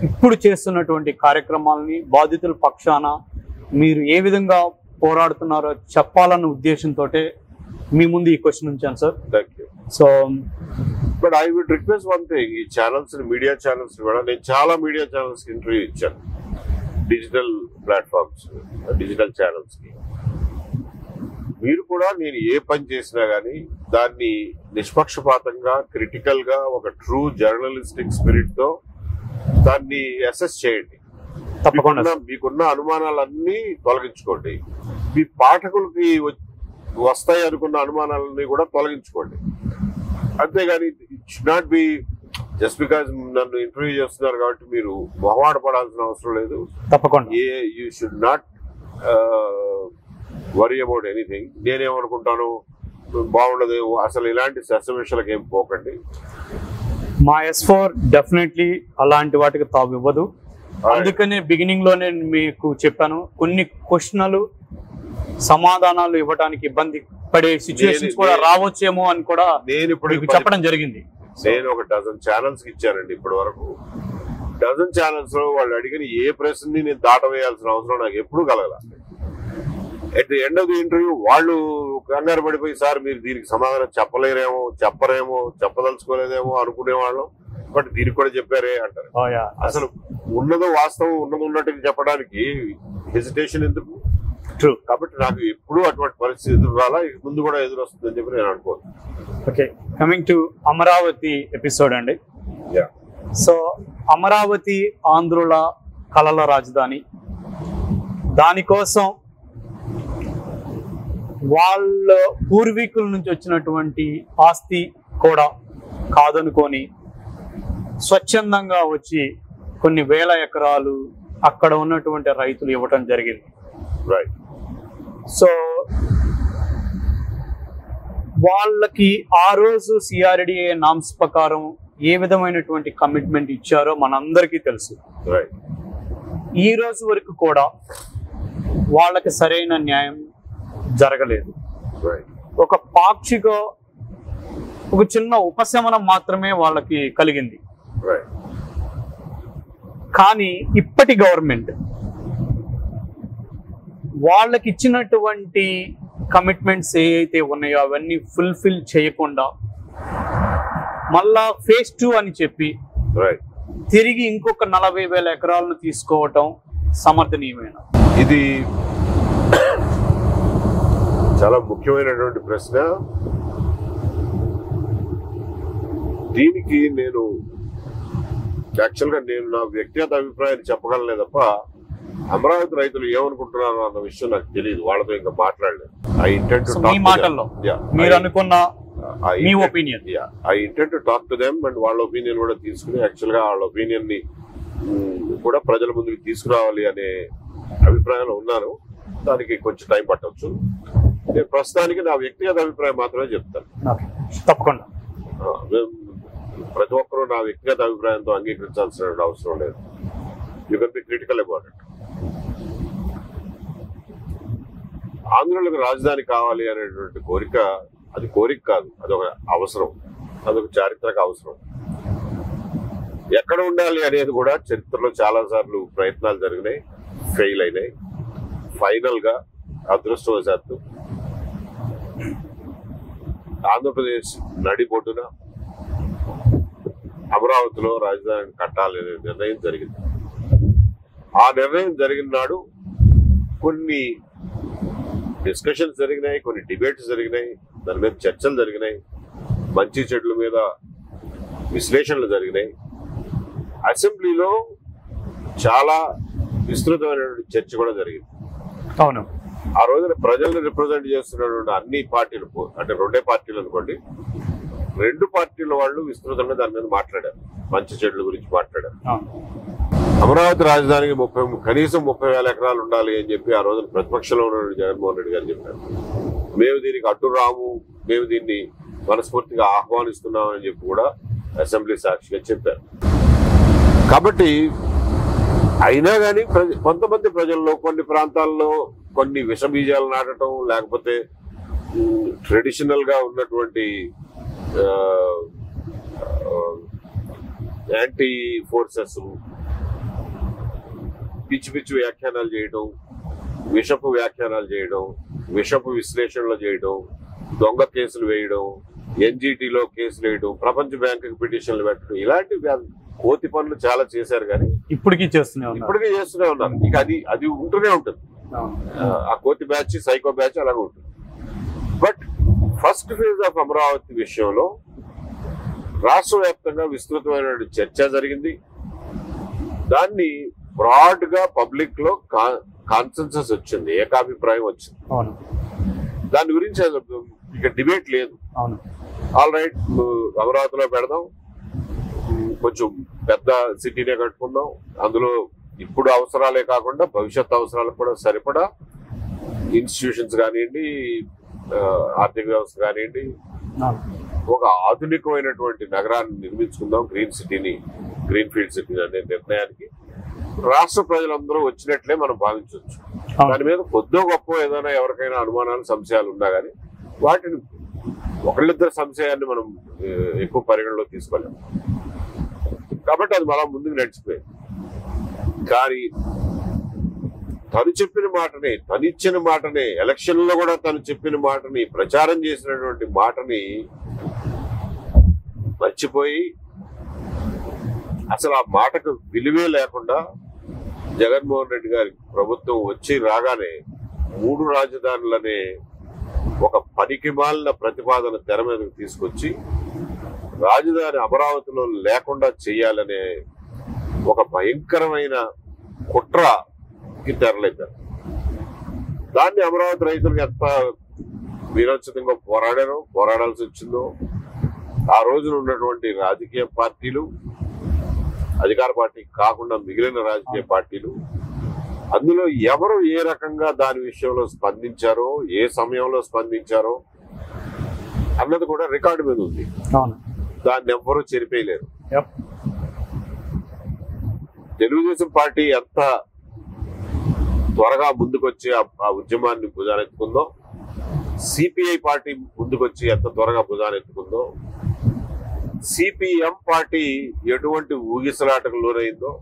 ఇప్పుడు చేస్తున్నటువంటి కార్యక్రమాలని బాధితుల పక్షాన మీరు ఏ విధంగా పోరాడుతున్నారో చెప్పాలన్న ఉద్దేశంతో మీ ముందు ఈ క్వశ్చన్ ఉంచాను sir. So but I would request one thing, ఈ ఛానల్స్ మీడియా ఛానల్స్ కూడా నేను చాలా మీడియా ఛానల్స్ కి ఇంటర్వ్యూ ఇచ్చాను, డిజిటల్ ప్లాట్ఫామ్స్, డిజిటల్ ఛానల్స్ కి. మీరు కూడా నేను ఏ పని చేసినా గానీ దాన్ని నిష్పక్షపాతంగా, క్రిటికల్ గా, ఒక ట్రూ జర్నలిస్టిక్ స్పిరిట్ తో దాన్ని అసెస్ చేయండి. మీకున్న అనుమానాలన్నీ తొలగించుకోండి. మీ పాఠకులకి వస్తాయి అనుకున్న అనుమానాలన్నీ కూడా తొలగించుకోండి. అంతేగాని it should not be just because నన్ను ఇంటర్వ్యూ చేస్తున్నారు కాబట్టి మీరు మొహమాట పడాల్సిన అవసరం లేదు. తప్పకుండా you should not worry about anything. నేనేమనుకుంటాను బాగుండదు, అసలు ఇలాంటి సస్పెన్షన్లకు ఏం పోకండి. మా S4 డెఫినెట్లీ అలాంటి వాటికి తావు ఇవ్వదు. అందుకనే బిగినింగ్ లోనే మీకు చెప్పాను, కొన్ని క్వశ్చన్లు సమాధానాలు ఇవ్వడానికి ఇబ్బంది పడే సిచ్యువేషన్స్ కూడా రావచ్చేమో అని కూడా నేను ఇప్పుడు చెప్పడం జరిగింది. నేను ఒక డజన్ ఛానల్స్ ఇచ్చానండి ఇప్పటి వరకు. డజన్ ఛానల్స్ లో వాళ్ళు అడిగిన ఏ ప్రశ్నని నేను దాటవేయాల్సిన అవసరం నాకు ఎప్పుడు కలగల. At the end of the interview వాళ్ళు కంగారు పడిపోయి సార్ మీరు దీనికి సమాధానం చెప్పరేమో చెప్పదలుచుకోలేదేమో అనుకునేవాళ్ళం, బట్ దీనికి కూడా చెప్పారే అంటారు. అసలు ఉన్నదో వాస్తవం ఉన్నట్టుగా చెప్పడానికి హెసిటేషన్ ఎందుకు? కాబట్టి నాకు ఎప్పుడు అటువంటి పరిస్థితి ఎదురు రాలా, ముందు కూడా ఎదురు వస్తుందని చెప్పి నేను అనుకోను. Okay, coming to Amaravati episode అండి. సో అమరావతి ఆంధ్రుల కళల రాజధాని, దానికోసం వాళ్ళ పూర్వీకుల నుంచి వచ్చినటువంటి ఆస్తి కూడా కాదనుకొని స్వచ్ఛందంగా వచ్చి కొన్ని వేల ఎకరాలు అక్కడ ఉన్నటువంటి రైతులు ఇవ్వటం జరిగింది. సో వాళ్ళకి ఆ రోజు సిఆర్డిఏ నామ్స్ ప్రకారం ఏ విధమైనటువంటి కమిట్మెంట్ ఇచ్చారో మనందరికీ తెలుసు. ఈ రోజు వరకు కూడా వాళ్ళకి సరైన న్యాయం జరగలేదు. ఒక పాక్షిక ఒక చిన్న ఉపశమనం మాత్రమే వాళ్ళకి కలిగింది. కానీ ఇప్పటి గవర్నమెంట్ వాళ్ళకి ఇచ్చినటువంటి కమిట్మెంట్స్ ఏవైతే ఉన్నాయో అవన్నీ ఫుల్ఫిల్ చేయకుండా మళ్ళా ఫేజ్ 2 అని చెప్పి తిరిగి ఇంకొక 40,000 ఎకరాలను తీసుకోవటం సమర్థనీయమైన? ఇది చాలా ముఖ్యమైనటువంటి ప్రశ్న. దీనికి నేను యాక్చువల్గా నా వ్యక్తిగత అభిప్రాయాన్ని చెప్పగలనే తప్ప అమరావతి రైతులు ఏమనుకుంటున్నారు అన్న విషయం నాకు తెలియదు. వాళ్ళతో ఇంకా మాట్లాడలేదు. I intend to talk to them and వాళ్ళ ఒపీనియన్ కూడా తీసుకుని యాక్చువల్గా వాళ్ళ ఒపీనియన్ ని కూడా ప్రజల ముందుకు తీసుకురావాలి అనే అభిప్రాయంలో ఉన్నాను. దానికి కొంచెం టైం పట్టవచ్చు. నేను ప్రస్తుతానికి నా వ్యక్తిగత అభిప్రాయం మాత్రమే చెప్తాను. తప్పకుండా ప్రతి ఒక్కరూ నా వ్యక్తిగత అభిప్రాయంతో అంగీకరించాల్సిన అవసరం లేదు. You can be critical about it. ఆంధ్రులకు రాజధాని కావాలి అనేటువంటి కోరిక, అది కోరిక కాదు, అదొక అవసరం, అదొక చారిత్రక అవసరం. ఎక్కడ ఉండాలి అనేది కూడా చరిత్రలో చాలా సార్లు ప్రయత్నాలు జరిగినాయి, ఫెయిల్ అయినాయి. ఫైనల్ గా అదృష్టవశాత్తు ఆంధ్రప్రదేశ్ నడిబొడ్డున అమరావతిలో రాజధాని కట్టాలనే నిర్ణయం జరిగింది. ఆ నిర్ణయం జరిగిన నాడు కొన్ని డిస్కషన్స్ జరిగినాయి, కొన్ని డిబేట్స్ జరిగినాయి, దాని మీద చర్చలు జరిగినాయి, మంచి చెడ్ల మీద విశ్లేషణలు జరిగినాయి. అసెంబ్లీలో చాలా విస్తృతమైనటువంటి చర్చ కూడా జరిగింది. అవును, ఆ రోజున ప్రజల్ని రిప్రజెంట్ చేస్తున్నటువంటి అన్ని పార్టీలు, అంటే 2 పార్టీలు అనుకోండి, 2 పార్టీల వాళ్ళు విస్తృతంగా దాని మీద మాట్లాడారు, మంచి చెడ్ల గురించి మాట్లాడారు. అమరావతి రాజధానికి కనీసం 30,000 ఎకరాలు ఉండాలి అని చెప్పి ఆ రోజున ప్రతిపక్షంలో ఉన్న జగన్మోహన్ రెడ్డి గారు చెప్పారు. మేము దీనికి అడ్డు రాము, మేము దీన్ని మనస్ఫూర్తిగా ఆహ్వానిస్తున్నామని చెప్పి కూడా అసెంబ్లీ సాక్షిగా చెప్పారు. కాబట్టి అయినా కానీ కొంతమంది ప్రజల్లో కొన్ని ప్రాంతాల్లో కొన్ని విషబీజాలు నాటడం, లేకపోతే ట్రెడిషనల్ గా ఉన్నటువంటి యాంటీ ఫోర్సెస్ పిచ్చి పిచ్చి వ్యాఖ్యానాలు చేయడం, విషపు వ్యాఖ్యానాలు చేయడం, విషపు విశ్లేషణలు చేయడం, దొంగ కేసులు వేయడం, ఎన్జిటిలో కేసులు వేయడం, ప్రపంచ బ్యాంకు పిటిషన్లు పెట్టడం, ఇలాంటి కోతి పనులు చాలా చేశారు. కానీ ఇప్పటికీ చేస్తూనే ఉన్నారు. ఇక అది ఉంటూనే ఉంటుంది. ఆ కోతి బ్యాచ్, సైకో బ్యాచ్ అలాగే ఉంటుంది. But first phase of Amaravati విషయంలో రాష్ట్ర వ్యాప్తంగా విస్తృతమైన చర్చ జరిగింది. దాన్ని బ్రాడ్ గా పబ్లిక్ లో కాన్సెన్సస్ వచ్చింది, ఏకాభిప్రాయం వచ్చింది. దాని గురించి ఇక డిబేట్ లేదు. ఆల్ రైట్, అమరావతిలో పెడదాం, కొంచెం పెద్ద సిటీనే కట్టుకుందాం, అందులో ఇప్పుడు అవసరాలే కాకుండా భవిష్యత్ అవసరాలకు కూడా సరిపడా ఇన్స్టిట్యూషన్స్ కానివ్వండి, ఆర్థిక వ్యవస్థ కానివ్వండి, ఒక ఆధునికమైనటువంటి నగరాన్ని నిర్మించుకుందాం, గ్రీన్ ఫీల్డ్ సిటీని అనే నిర్ణయానికి రాష్ట్ర ప్రజలందరూ వచ్చినట్లే మనం భావించవచ్చు. దాని మీద కొద్దో గొప్ప ఏదైనా ఎవరికైనా అనుమానాలు, సంశయాలు ఉన్నా కానీ వాటిని ఒకళ్ళిద్దరు సంశయాన్ని మనం ఎక్కువ పరిగణలో తీసుకోలేము. కాబట్టి అది మళ్ళా ముందుకు నడిచిపోయింది. కానీ తను చెప్పిన మాటని, తను ఇచ్చిన మాటని, ఎలక్షన్ లో కూడా తను చెప్పిన మాటని, ప్రచారం చేసినటువంటి మాటని మర్చిపోయి అసలు ఆ మాటకు విలువే లేకుండా జగన్మోహన్ రెడ్డి గారి ప్రభుత్వం వచ్చి రాగానే 3 రాజధానులనే ఒక పనికిమాలిన ప్రతిపాదన తెర మీదకు తీసుకొచ్చి రాజధాని అమరావతిలో లేకుండా చేయాలనే ఒక భయంకరమైన కుట్రకి తెరలేపారు. దాన్ని అమరావతి రైతులకు ఎంత వీరోచితంగా పోరాడాల్సి వచ్చిందో, ఆ రోజున ఉన్నటువంటి రాజకీయ పార్టీలు, అధికార పార్టీ కాకుండా మిగిలిన రాజకీయ పార్టీలు, అందులో ఎవరు ఏ రకంగా దాని విషయంలో స్పందించారో, ఏ సమయంలో స్పందించారో అన్నది కూడా రికార్డు మీద ఉంది. దాన్ని ఎవ్వరూ చెరిపేయలేరు. తెలుగుదేశం పార్టీ ఎంత త్వరగా ముందుకొచ్చి ఆ ఉద్యమాన్ని భుజానెత్తుకుందో, సిపిఐ పార్టీ ముందుకొచ్చి ఎంత త్వరగా భుజానెత్తుకుందో, సిపిఎం పార్టీ ఎటువంటి ఊగిసలాటకు లోనైందో,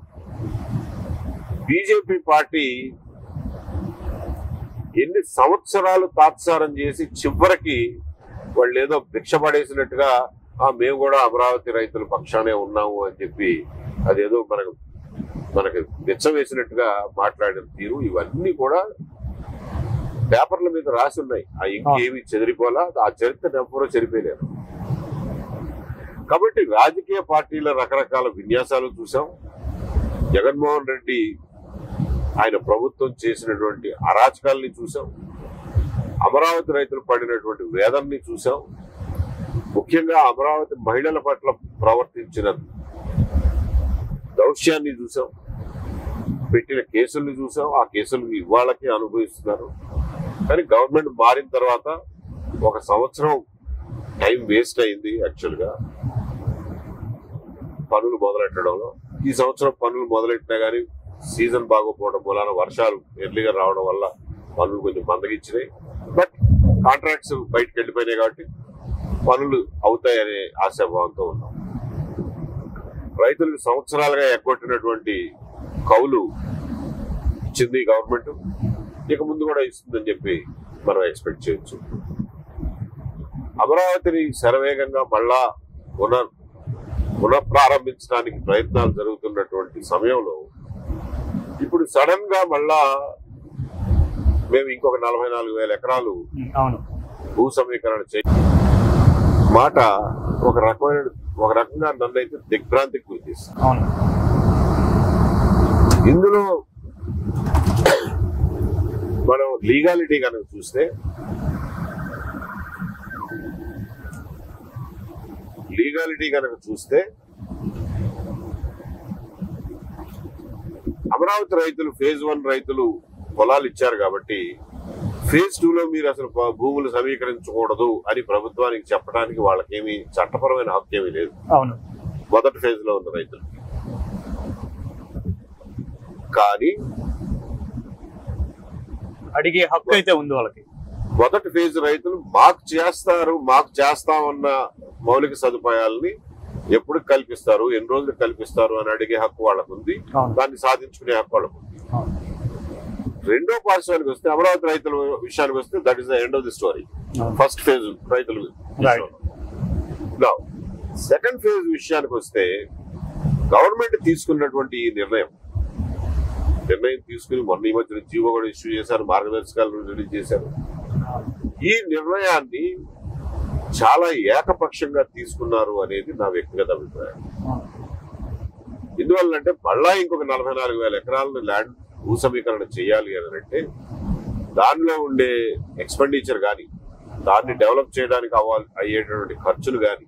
బీజేపీ పార్టీ ఎన్ని సంవత్సరాలు తాత్సారం చేసి చివరికి వాళ్ళు ఏదో భిక్ష పడేసినట్టుగా మేము కూడా అమరావతి రైతుల పక్షానే ఉన్నాము అని చెప్పి అదేదో మనకి బిచ్చం వేసినట్టుగా మాట్లాడిన తీరు, ఇవన్నీ కూడా పేపర్ల మీద రాసి ఉన్నాయి. ఆ ఇంకేమి చెదిరిపోలా, ఆ చరిత్ర ఎవరో చెరిపోలేరు. కాబట్టి రాజకీయ పార్టీల రకరకాల విన్యాసాలు చూసాం. జగన్మోహన్ రెడ్డి ఆయన ప్రభుత్వం చేసినటువంటి అరాచకాలని చూసాం. అమరావతి రైతులు పడినటువంటి వేదనని చూసాం. ముఖ్యంగా అమరావతి మహిళల పట్ల ప్రవర్తించిన దౌష్యాన్ని చూసాం. పెట్టిన కేసుల్ని చూసాం. ఆ కేసులు ఇవాళకి అనుభవిస్తున్నారు. కానీ గవర్నమెంట్ మారిన తర్వాత 1 సంవత్సరం టైం వేస్ట్ అయింది యాక్చువల్గా పనులు మొదలెట్టడంలో. ఈ సంవత్సరం పనులు మొదలెట్టినా కానీ సీజన్ బాగోపోవడం వలన, వర్షాలు ఎర్లీగా రావడం వల్ల పనులు కొంచెం మందగిచ్చినాయి. బట్ కాంట్రాక్ట్స్ బయటకు వెళ్ళిపోయినాయి కాబట్టి పనులు అవుతాయనే ఆశాభావంతో ఉన్నాం. రైతులకు సంవత్సరాలుగా ఎగ్గొట్టినటువంటి కౌలు ఇచ్చింది గవర్నమెంట్, ఇక ముందు కూడా ఇస్తుందని చెప్పి మనం ఎక్స్పెక్ట్ చేయొచ్చు. అమరావతిని శరవేగంగా మళ్ళా పునఃప్రారంభించడానికి ప్రయత్నాలు జరుగుతున్నటువంటి సమయంలో ఇప్పుడు సడన్ గా మళ్ళా మేము ఇంకొక 44,000 ఎకరాలు భూ సమీకరణ మాట ఒక రకంగా నన్నైతే దిగ్భ్రాంతికి గురి చేస్తుంది. ఇందులో మనం లీగాలిటీ కనుక చూస్తే, అమరావతి రైతులు ఫేజ్ 1 రైతులు పొలాలు ఇచ్చారు కాబట్టి ఫేజ్ 2లో మీరు అసలు భూములు సమీకరించకూడదు అని ప్రభుత్వానికి చెప్పడానికి వాళ్ళకేమీ చట్టపరమైన హక్కు ఏమీ లేదు. మొదటి ఫేజ్ లో ఉన్న రైతులు. కానీ అడిగే హక్కు అయితే ఉంది వాళ్ళకి. మొదటి ఫేజ్ రైతులు మాకు చేస్తామన్న మౌలిక సదుపాయాలని ఎప్పుడు కల్పిస్తారు, ఎన్ని రోజులు కల్పిస్తారు అని అడిగే హక్కు వాళ్ళకు ఉంది. దాన్ని సాధించుకునే హక్కు వాళ్ళకు ఉంది. రెండో పార్శ్వానికి వస్తే, అమరావతి రైతుల విషయానికి వస్తే, that is the end of the story. First phase రైతులు. సెకండ్ ఫేజ్ విషయానికి వస్తే, గవర్నమెంట్ తీసుకున్నటువంటి ఈ నిర్ణయం తీసుకుని మొన్న ఈ మధ్యన జీవో కూడా ఇష్యూ చేశారు, మార్గదర్శకాలు రిలీజ్ చేశారు. ఈ నిర్ణయాన్ని చాలా ఏకపక్షంగా తీసుకున్నారు అనేది నా వ్యక్తిగత అభిప్రాయం. ఎందువల్లంటే మళ్ళా ఇంకొక 44,000 ఎకరాలను ల్యాండ్ భూ సమీకరణ చేయాలి అని అంటే దానిలో ఉండే ఎక్స్పెండిచర్ కానీ, దాన్ని డెవలప్ చేయడానికి అయ్యేటటువంటి ఖర్చులు కానీ,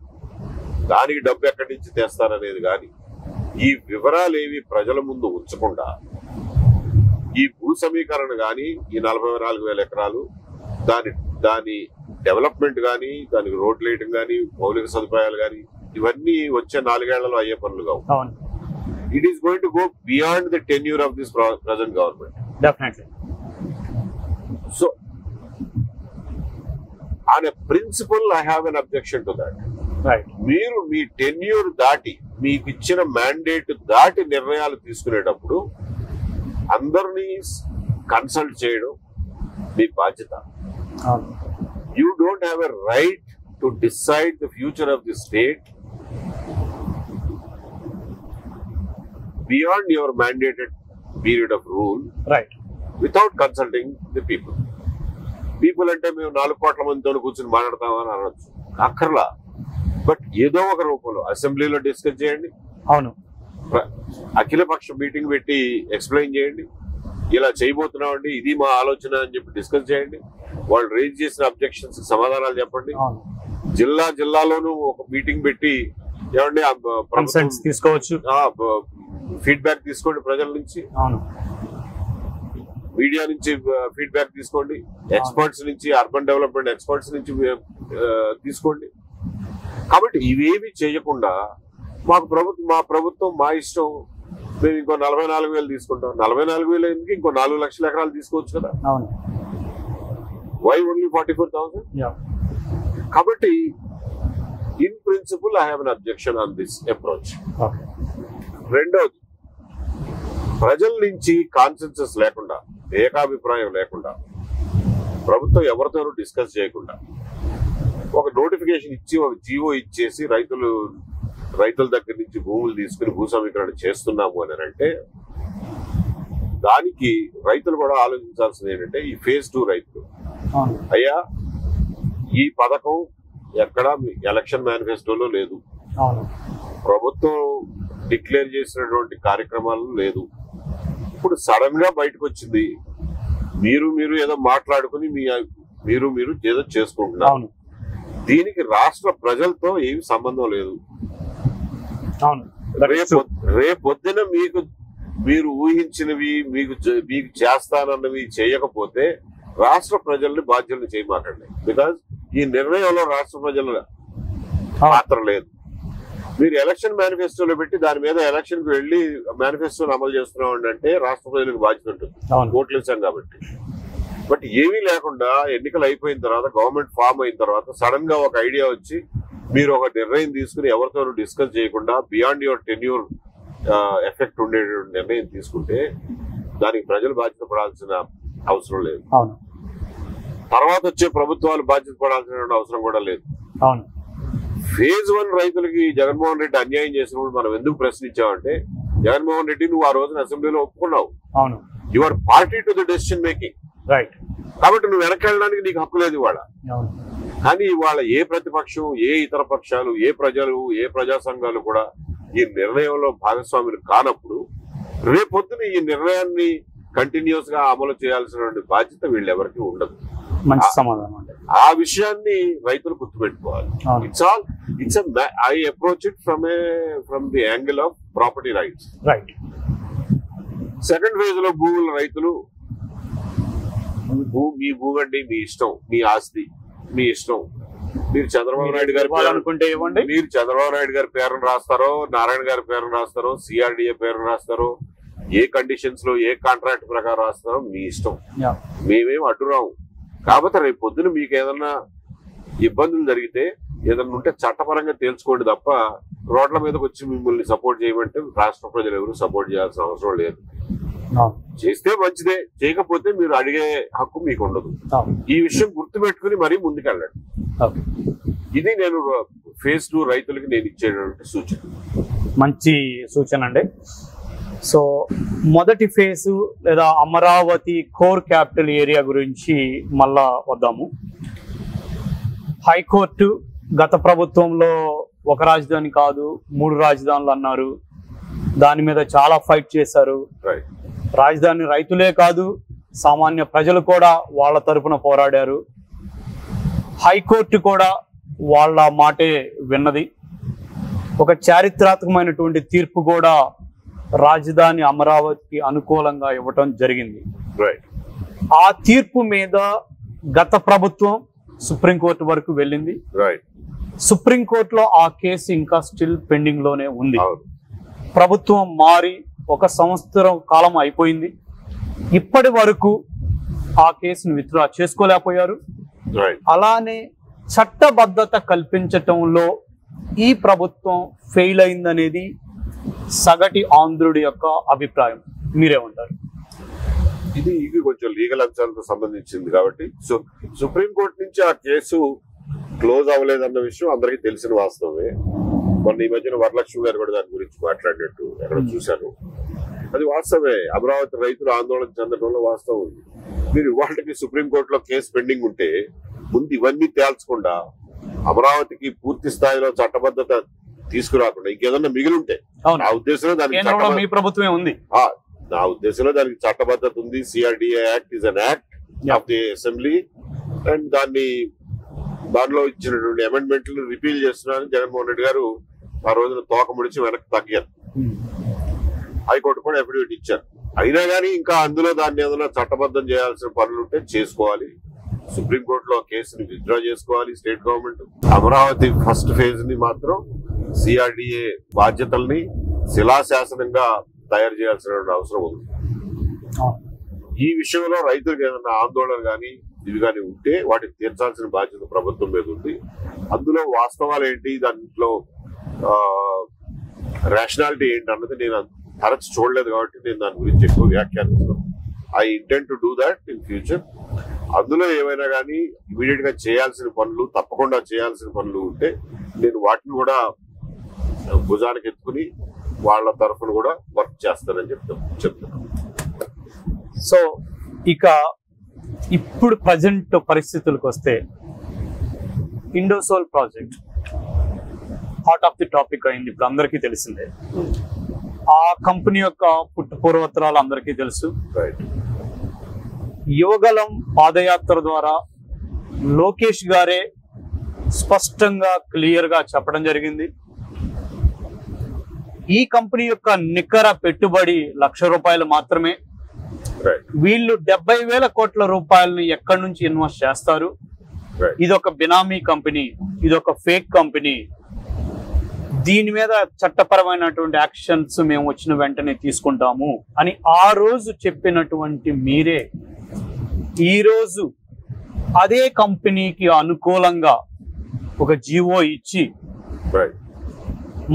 దానికి డబ్బు ఎక్కడి నుంచి తెస్తారనేది కానీ, ఈ వివరాలు ఏవి ప్రజల ముందు ఉంచకుండా ఈ భూ సమీకరణ కానీ, ఈ 44,000 ఎకరాలు, దాని డెవలప్మెంట్ కానీ, దానికి రోడ్లు వేయటం కానీ, మౌలిక సదుపాయాలు కానీ, ఇవన్నీ వచ్చే 4 ఏళ్లలో అయ్యే పనులు కావు. It is going to go beyond the tenure of this present government. Definitely. So, on a principle, I have an objection to that. Right. మీరు మీ టెన్యూర్ దాటి, మీకు ఇచ్చిన మ్యాండేట్ దాటి నిర్ణయాలు తీసుకునేటప్పుడు అందరినీ కన్సల్ట్ చేయడం మీ బాధ్యత. అవును. You don't have a right to decide the future of the state beyond your mandated period of rule right. without consulting the people. People అంటే మేము 4 కోట్ల మందితో కూర్చొని మాట్లాడతామని అనొచ్చు, అక్కర్లా. బట్ ఏదో ఒక రూపంలో అసెంబ్లీలో డిస్కస్ చేయండి, అవును. అఖిలపక్ష మీటింగ్ పెట్టి ఎక్స్ప్లెయిన్ చేయండి, ఇలా చేయబోతున్నామండి, ఇది మా ఆలోచన అని చెప్పి డిస్కస్ చేయండి. వాళ్ళు రేజ్ చేసిన అబ్జెక్షన్స్ సమాధానాలు చెప్పండి. అవును. జిల్లాలోనూ ఒక మీటింగ్ పెట్టి ఏమండి కన్సెంట్స్ తీసుకోవచ్చు, ఫీడ్బ్యాక్ తీసుకోండి ప్రజల నుంచి, అవును. మీడియా నుంచి ఫీడ్బ్యాక్ తీసుకోండి, ఎక్స్పర్ట్స్ నుంచి, అర్బన్ డెవలప్మెంట్ ఎక్స్పర్ట్స్ నుంచి తీసుకోండి. కాబట్టి ఇవేవి చేయకుండా మా ప్రభుత్వం మా ఇష్టం, మేము ఇంకో 44,000 తీసుకుంటాం. 44,000 ఎందుకు, ఇంకో 4 లక్షల ఎకరాలు తీసుకోవచ్చు కదా. అవును. Why only 44,000? కాబట్టి in principle I have an objection on this approach. రెండవది, ప్రజల నుంచి కాన్సెన్సస్ లేకుండా, ఏకాభిప్రాయం లేకుండా, ప్రభుత్వం ఎవరితోనూ డిస్కస్ చేయకుండా ఒక నోటిఫికేషన్ ఇచ్చి ఒక జీవో ఇచ్చేసి రైతుల దగ్గర నుంచి భూములు తీసుకుని భూసమీకరణ చేస్తున్నాము అని అంటే, దానికి రైతులు కూడా ఆలోచించాల్సింది ఏంటంటే, ఈ ఫేజ్ 2 రైతులు, అయ్యా ఈ పథకం ఎక్కడ ఎలక్షన్ మేనిఫెస్టోలో లేదు, ప్రభుత్వం డిక్లేర్ చేసినటువంటి కార్యక్రమాలు లేదు, ఇప్పుడు సడన్ గా బయటకు వచ్చింది, మీరు ఏదో మాట్లాడుకుని మీరు ఏదో చేసుకుంటున్నారు, దీనికి రాష్ట్ర ప్రజలతో ఏమి సంబంధం లేదు. రేపొద్దున మీరు ఊహించినవి మీకు చేస్తానన్నవి చేయకపోతే రాష్ట్ర ప్రజల్ని బాధ్యులను చేయమాకండి. బికాజ్ ఈ నిర్ణయంలో రాష్ట్ర ప్రజల పాత్ర లేదు. మీరు ఎలక్షన్ మేనిఫెస్టోలో పెట్టి దాని మీద ఎలక్షన్ కి వెళ్లి మేనిఫెస్టోని అమలు చేస్తున్నాం అంటే రాష్ట్ర ప్రజలకు బాధ్యత ఉంటుంది, ఓట్లు ఇచ్చాం కాబట్టి. బట్ ఏమీ లేకుండా ఎన్నికలు అయిపోయిన తర్వాత, గవర్నమెంట్ ఫామ్ అయిన తర్వాత సడన్ గా ఒక ఐడియా వచ్చి మీరు ఒక నిర్ణయం తీసుకుని ఎవరితో డిస్కస్ చేయకుండా బియాండ్ యువర్ టెన్యూర్ ఎఫెక్ట్ ఉండే నిర్ణయం తీసుకుంటే దానికి ప్రజలు బాధ్యత పడాల్సిన అవసరం లేదు. తర్వాత వచ్చే ప్రభుత్వాలు బాధ్యత పడాల్సిన అవసరం కూడా లేదు. ఫేజ్ 1 రైతులకి జగన్మోహన్ రెడ్డి అన్యాయం చేసినప్పుడు మనం ఎందుకు ప్రశ్నించామంటే, జగన్మోహన్ రెడ్డి నువ్వు ఆ రోజున అసెంబ్లీలో ఒప్పుకున్నావు, your party to the decision making, కాబట్టి నువ్వు వెనక్కి వెళ్ళడానికి నీకు హక్కు లేదు ఇవాళ. కానీ ఇవాళ ఏ ప్రతిపక్షం, ఏ ఇతర పక్షాలు, ఏ ప్రజలు, ఏ ప్రజా సంఘాలు కూడా ఈ నిర్ణయంలో భాగస్వాములు కానప్పుడు రేపొద్దున ఈ నిర్ణయాన్ని కంటిన్యూస్ గా అమలు చేయాల్సిన బాధ్యత వీళ్ళెవరికి ఉండదు. మంచి సమాధానం. ఆ విషయాన్ని రైతులు గుర్తుపెట్టుకోవాలి. I approach it from the angle of property rights. Second phase లో భూముల రైతులు, మీ భూమి అండి, మీ ఇష్టం, మీ ఆస్తి, మీ ఇష్టం. మీరు చంద్రబాబు నాయుడు గారి అనుకుంటే ఇవ్వండి, మీరు చంద్రబాబు నాయుడు గారి పేరును రాస్తారో, నారాయణ గారి పేరును రాస్తారో, సిఆర్డిఏ పేరును రాస్తారో, ఏ కండిషన్స్ లో ఏ కాంట్రాక్ట్ ప్రకారం రాస్తారో మీ ఇష్టం, మేమేం అడ్డురాము. కాకపోతే రేపు పొద్దున మీకు ఏదన్నా ఇబ్బందులు జరిగితే ఏదన్నా ఉంటే చట్టపరంగా తేల్చుకోండి తప్ప రోడ్ల మీదకి వచ్చి మిమ్మల్ని సపోర్ట్ చేయమంటే రాష్ట్ర ప్రజలు ఎవరు సపోర్ట్ చేయాల్సిన అవసరం లేదు. చేస్తే మంచిదే, చేయకపోతే మీరు అడిగే హక్కు మీకు ఉండదు. ఈ విషయం గుర్తుపెట్టుకుని మరీ ముందుకెళ్ళండి. ఇది నేను ఫేజ్ 2 రైతులకి నేను ఇచ్చేటువంటి సూచన. మంచి సూచన అండి. సో మొదటి ఫేజ్ లేదా అమరావతి కోర్ క్యాపిటల్ ఏరియా గురించి మళ్ళా వద్దాము. హైకోర్టు గత ప్రభుత్వంలో ఒక రాజధాని కాదు 3 రాజధానులు అన్నారు, దాని మీద చాలా ఫైట్ చేశారు. రాజధాని రైతులే కాదు, సామాన్య ప్రజలు కూడా వాళ్ళ తరపున పోరాడారు. హైకోర్టు కూడా వాళ్ళ మాటే విన్నది. ఒక చారిత్రాత్మకమైనటువంటి తీర్పు కూడా రాజధాని అమరావతికి అనుకూలంగా ఇవ్వటం జరిగింది. ఆ తీర్పు మీద గత ప్రభుత్వం సుప్రీంకోర్టు వరకు వెళ్ళింది. సుప్రీంకోర్టులో ఆ కేసు ఇంకా స్టిల్ పెండింగ్ లోనే ఉంది. ప్రభుత్వం మారి 1 సంవత్సరం కాలం అయిపోయింది, ఇప్పటి వరకు ఆ కేసును విత్డ్రా చేసుకోలేకపోయారు. అలానే చట్టబద్ధత కల్పించటంలో ఈ ప్రభుత్వం ఫెయిల్ అయిందనేది సగటి ఆంధ్రుడి యొక్క అభిప్రాయం. మీరేమంటారు? ఇది కొంచెం లీగల్ అంశాలతో సంబంధించింది కాబట్టి సుప్రీంకోర్టు నుంచి ఆ కేసు క్లోజ్ అవ్వలేదన్న విషయం అందరికీ తెలిసిన వాస్తవమే. మొన్న ఈ మధ్యన వరలక్ష్మి గారు కూడా దాని గురించి మాట్లాడినట్టు ఎక్కడ చూశాను. అది వాస్తవమే. అమరావతి రైతులు ఆందోళన చెందడంలో వాస్తవం ఉంది. మీరు ఇవాళకి సుప్రీంకోర్టులో కేసు పెండింగ్ ఉంటే ముందు ఇవన్నీ తేల్చకుండా అమరావతికి పూర్తి స్థాయిలో చట్టబద్ధత తీసుకురాకుండా ఇంకేదన్నా మిగిలి ఉంటే నా ఉద్దేశంలో దానికి మీ ప్రభుత్వమే ఉంది. నా ఉద్దేశంలో దానికి చట్టబద్ధత ఉంది. CRDA act is an act of the assembly and దానిలో ఇచ్చినటువంటి అమెండ్మెంట్లు రిపీల్ చేస్తున్నారని జగన్మోహన్ రెడ్డి గారు ఆ రోజున తోక ముడిచి వెనక్కి తగ్గారు. హైకోర్టు కూడా అఫిడవిట్ ఇచ్చారు. అయినా కానీ ఇంకా అందులో దాన్ని ఏదైనా చట్టబద్ధం చేయాల్సిన పనులు ఉంటే చేసుకోవాలి. సుప్రీంకోర్టులో కేసుని విత్డ్రా చేసుకోవాలి state government. Amaravati first phase ని మాత్రం సిఆర్డిఏ బాధ్యతల్ని శిలాశాసనంగా తయారు చేయాల్సిన అవసరం ఉంది. ఈ విషయంలో రైతులకు ఏదైనా ఆందోళన కానీ ఇవి కానీ ఉంటే వాటిని తీర్చాల్సిన బాధ్యత ప్రభుత్వం మీద ఉంది. అందులో వాస్తవాలు ఏంటి, దాంట్లో రేషనాలిటీ ఏంటి అన్నది నేను తరచు చూడలేదు కాబట్టి నేను దాని గురించి ఎక్కువ వ్యాఖ్యానిస్తున్నాను. I intend to do that in future. అందులో ఏమైనా కానీ ఇమీడియట్ గా చేయాల్సిన పనులు, తప్పకుండా చేయాల్సిన పనులు ఉంటే నేను వాటిని కూడా భుజానికి ఎత్తుకుని వాళ్ళ తరఫున కూడా వర్క్ చేస్తానని చెప్తున్నాను. సో ఇక ఇప్పుడు ప్రజెంట్ పరిస్థితులకు వస్తే Indosol project hot of the topic అయింది. ఇప్పుడు అందరికీ తెలిసిందే. ఆ కంపెనీ యొక్క పుట్టు పూర్వోత్తరాలు అందరికీ తెలుసు. యువగలం పాదయాత్ర ద్వారా లోకేష్ గారే స్పష్టంగా క్లియర్ గా చెప్పడం జరిగింది. ఈ కంపెనీ యొక్క నికర పెట్టుబడి ₹1,00,000 మాత్రమే. వీళ్ళు 70,000 కోట్ల రూపాయలని ఎక్కడి నుంచి ఇన్వెస్ట్ చేస్తారు? ఇదొక బినామీ కంపెనీ, ఇదొక ఫేక్ కంపెనీ. దీని మీద చట్టపరమైనటువంటి యాక్షన్స్ మేము వచ్చిన వెంటనే తీసుకుంటాము అని ఆ రోజు చెప్పినటువంటి మీరే ఈ రోజు అదే కంపెనీకి అనుకూలంగా ఒక జీవో ఇచ్చి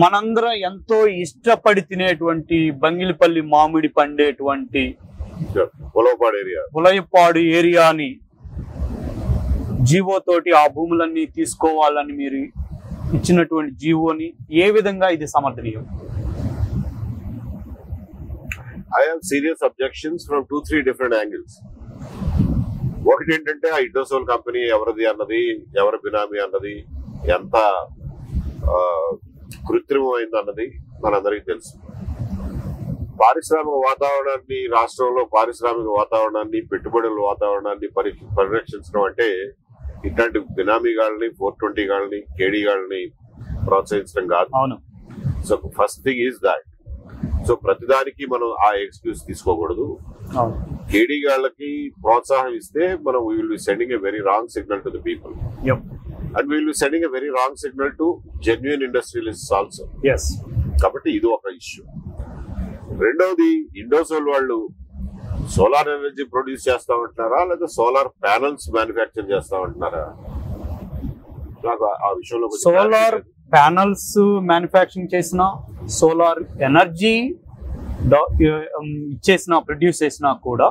మనందరం ఎంతో ఇష్టపడి తినేటువంటి బంగిలిపల్లి మామిడి పండేటువంటి పులయపాడు ఏరియాని జీవో తోటి ఆ భూములన్నీ తీసుకోవాలని మీరు ఇచ్చినటువంటి జీవోని ఏ విధంగా ఇది సమర్థనీయం? I have serious objections from 2-3 different angles. ఒకటి ఏంటంటే ఆ ఇండోసోల్ కంపెనీ ఎవరిది అన్నది, ఎవరి బినామీ అన్నది, ఎంత కృత్రిమమైంది అన్నది మనందరికీ తెలుసు. పారిశ్రామిక వాతావరణాన్ని, రాష్ట్రంలో పారిశ్రామిక వాతావరణాన్ని, పెట్టుబడుల వాతావరణాన్ని పరిరక్షించడం అంటే ఇట్లాంటి బినామీ గాళ్ళని, 420 గాళ్ళని, కేడీ గాళ్ళని ప్రోత్సహించడం కాదు. So first thing is that. So ప్రతిదానికి మనం ఆ ఎక్స్క్యూజ్ తీసుకోకూడదు. కేడీ గాళ్ళకి ప్రోత్సాహం ఇస్తే మనం we will be sending a very wrong signal to the people and we will be sending a very wrong signal to genuine industrialists also. కాబట్టి ఇది ఒక ఇష్యూ. రెండవది, ఇండోసోల్ వాళ్ళు సోలార్ ఎనర్జీ ప్రొడ్యూస్ చేస్తామంటున్నారా లేదా సోలార్ ప్యానల్స్ మ్యానుఫ్యాక్చర్ చేస్తామంటున్నారా? నాకు ఆ విషయంలో solar panels manufacturing చేసిన, సోలార్ ఎనర్జీ ఇచ్చేసిన, ప్రొడ్యూస్ చేసినా కూడా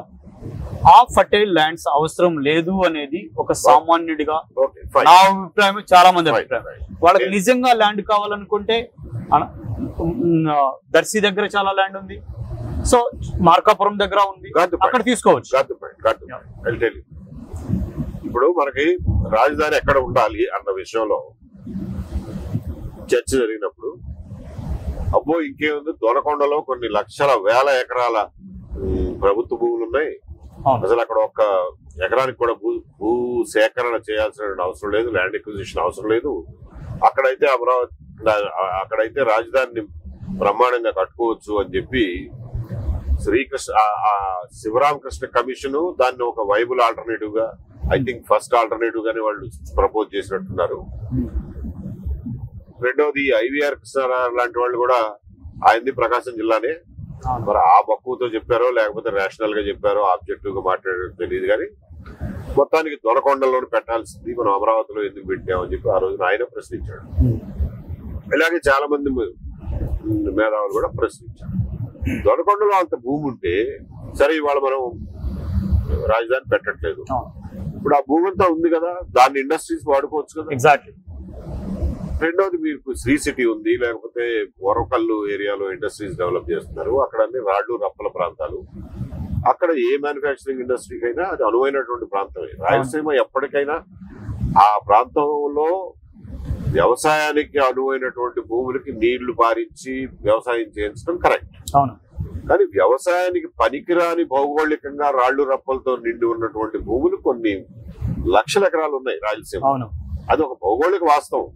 ఆ ఫర్టైల్ ల్యాండ్స్ అవసరం లేదు అనేది ఒక సామాన్యుడిగా నా అభిప్రాయం, చాలా మంది అభిప్రాయం. వాళ్ళకి నిజంగా ల్యాండ్ కావాలనుకుంటే దర్శి దగ్గర చాలా ల్యాండ్ ఉంది, సో మార్కాపురం దగ్గర ఉంది, అక్కడ తీసుకోవచ్చు. ఇప్పుడు మనకి రాజధాని ఎక్కడ ఉండాలి అన్న విషయంలో చర్చ జరిగినప్పుడు అబ్బో ఇంకేముంది, దొనకొండలో కొన్ని లక్షల వేల ఎకరాల ప్రభుత్వ భూములు ఉన్నాయి, అసలు అక్కడ ఒక్క ఎకరానికి కూడా భూ సేకరణ చేయాల్సిన అవసరం లేదు, ల్యాండ్ ఎక్విజిషన్ అవసరం లేదు, అక్కడైతే అమరావతి, అక్కడైతే రాజధానిని బ్రహ్మాండంగా కట్టుకోవచ్చు అని చెప్పి శివరామకృష్ణ కమిషన్ దాన్ని ఒక వైబుల్ ఆల్టర్నేటివ్ గా, ఐ థింక్ ఫస్ట్ ఆల్టర్నేటివ్ గానే వాళ్ళు ప్రపోజ్ చేసినట్టున్నారు. రెండవది ఐవీఆర్ కృష్ణారావు లాంటి వాళ్ళు కూడా, ఆయనది ప్రకాశం జిల్లానే, మరి ఆ మక్కువతో చెప్పారో లేకపోతే రేషనల్ గా చెప్పారో, ఆబ్జెక్టివ్ గా మాట్లాడారో తెలియదు కానీ మొత్తానికి దొనకొండలో పెట్టాల్సింది మనం అమరావతిలో ఎందుకు పెట్టామని చెప్పి ఆ రోజున ఆయన ప్రశ్నించాడు. ఇలాగే చాలా మంది మేధావులు కూడా ప్రశ్నించారు. దొనకొండలో అంత భూమి ఉంటే సరే, ఇవాళ మనం రాజధాని పెట్టట్లేదు. ఇప్పుడు ఆ భూమి అంతా ఉంది కదా, దాన్ని ఇండస్ట్రీస్ వాడుకోవచ్చు కదా. ఎగ్జాక్ట్లీ. రెండోది మీకు శ్రీ సిటీ ఉంది, లేకపోతే వరకల్లు ఏరియాలో ఇండస్ట్రీస్ డెవలప్ చేస్తున్నారు. అక్కడ అన్ని రాళ్లు రప్పల ప్రాంతాలు. అక్కడ ఏ మ్యానుఫ్యాక్చరింగ్ ఇండస్ట్రీకి అయినా అది అనువైనటువంటి ప్రాంతమే. రాయలసీమ ఎప్పటికైనా ఆ ప్రాంతంలో వ్యవసాయానికి అనువైనటువంటి భూములకి నీళ్లు పారించి వ్యవసాయం చేయించడం కరెక్ట్. కానీ వ్యవసాయానికి పనికిరాని భౌగోళికంగా రాళ్లు రప్పలతో నిండి ఉన్నటువంటి భూములు కొన్ని లక్షల ఎకరాలు ఉన్నాయి రాయలసీమ. అది ఒక భౌగోళిక వాస్తవం.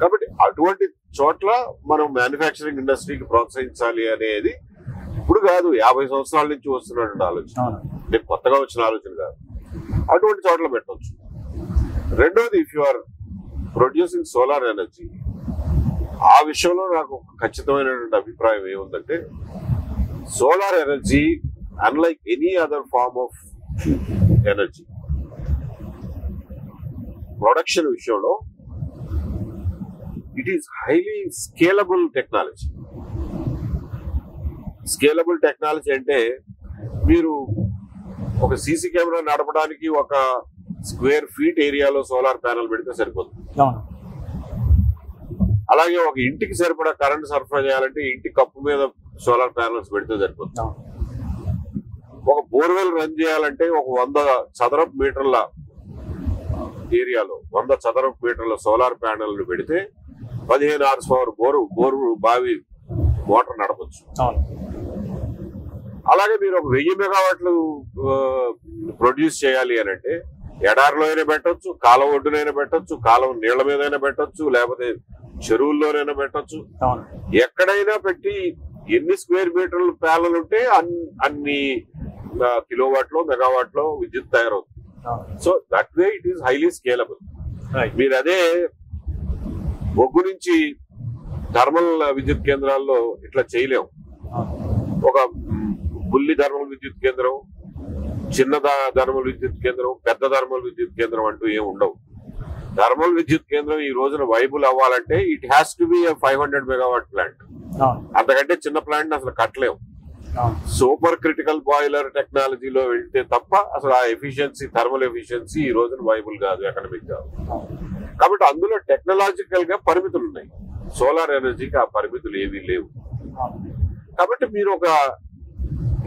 కాబట్టి అటువంటి చోట్ల మనం మ్యానుఫ్యాక్చరింగ్ ఇండస్ట్రీకి ప్రోత్సహించాలి అనేది ఇప్పుడు కాదు, 50 సంవత్సరాల నుంచి వస్తున్నటువంటి ఆలోచన. నేను కొత్తగా వచ్చిన ఆలోచన కాదు. అటువంటి చోట్ల పెట్టవచ్చు. రెండోది, if you are producing solar energy, ఆ విషయంలో నాకు ఖచ్చితమైనటువంటి అభిప్రాయం ఏముందంటే, solar energy unlike any other form of energy production విషయంలో it is highly scalable technology. Scalable technology అంటే మీరు ఒక సీసీ కెమెరా నడపడానికి ఒక స్క్వేర్ ఫీట్ ఏరియాలో సోలార్ ప్యానెల్ పెడితే సరిపోతుంది. అలాగే ఒక ఇంటికి సరిపడా కరెంట్ సరఫరా చేయాలంటే ఇంటి కప్పు మీద సోలార్ ప్యానెల్స్ పెడితే సరిపోతుంది. ఒక బోర్వెల్ రన్ చేయాలంటే ఒక 100 చదరపు మీటర్ల ఏరియాలో 100 చదరపు మీటర్ల సోలార్ ప్యానెల్ పెడితే 15 horsepower బోరు బావి మోటార్ నడపచ్చు. అలాగే మీరు ఒక 1000 మెగావాట్లు ప్రొడ్యూస్ చేయాలి అని అంటే ఎడారిలో అయినా పెట్టచ్చు, కాలం ఒడ్డునైనా పెట్టచ్చు, కాలం నీళ్ల మీదైనా పెట్టచ్చు, లేకపోతే చెరువుల్లోనైనా పెట్టచ్చు. ఎక్కడైనా పెట్టి ఎన్ని స్క్వేర్ మీటర్ల ప్యానెల్ ఉంటే అన్ని కిలోవాట్లో మెగావాట్లో విద్యుత్ తయారవుతుంది. So that way it is highly scalable. మీరు అదే బొగ్గు నుంచి థర్మల్ విద్యుత్ కేంద్రాల్లో ఇట్లా చేయలేము. ఒక బుల్లి థర్మల్ విద్యుత్ కేంద్రం, చిన్న థర్మల్ విద్యుత్ కేంద్రం, పెద్ద థర్మల్ విద్యుత్ కేంద్రం అంటూ ఏమి ఉండవు. థర్మల్ విద్యుత్ కేంద్రం ఈ రోజున వైబుల్ అవ్వాలంటే it has to be 500 megawatt plant. అంతకంటే చిన్న ప్లాంట్ అసలు కట్టలేము. సూపర్ క్రిటికల్ బాయిలర్ టెక్నాలజీలో వెళ్తే తప్ప అసలు ఆ ఎఫిషియన్సీ, థర్మల్ ఎఫిషియన్సీ ఈ రోజున వైబుల్ కాదు, ఎకనామిక్ కాదు. కాబట్టి అందులో టెక్నాలజికల్ గా పరిమితులు ఉన్నాయి. సోలార్ ఎనర్జీకి ఆ పరిమితులు ఏవీ లేవు. కాబట్టి మీరు ఒక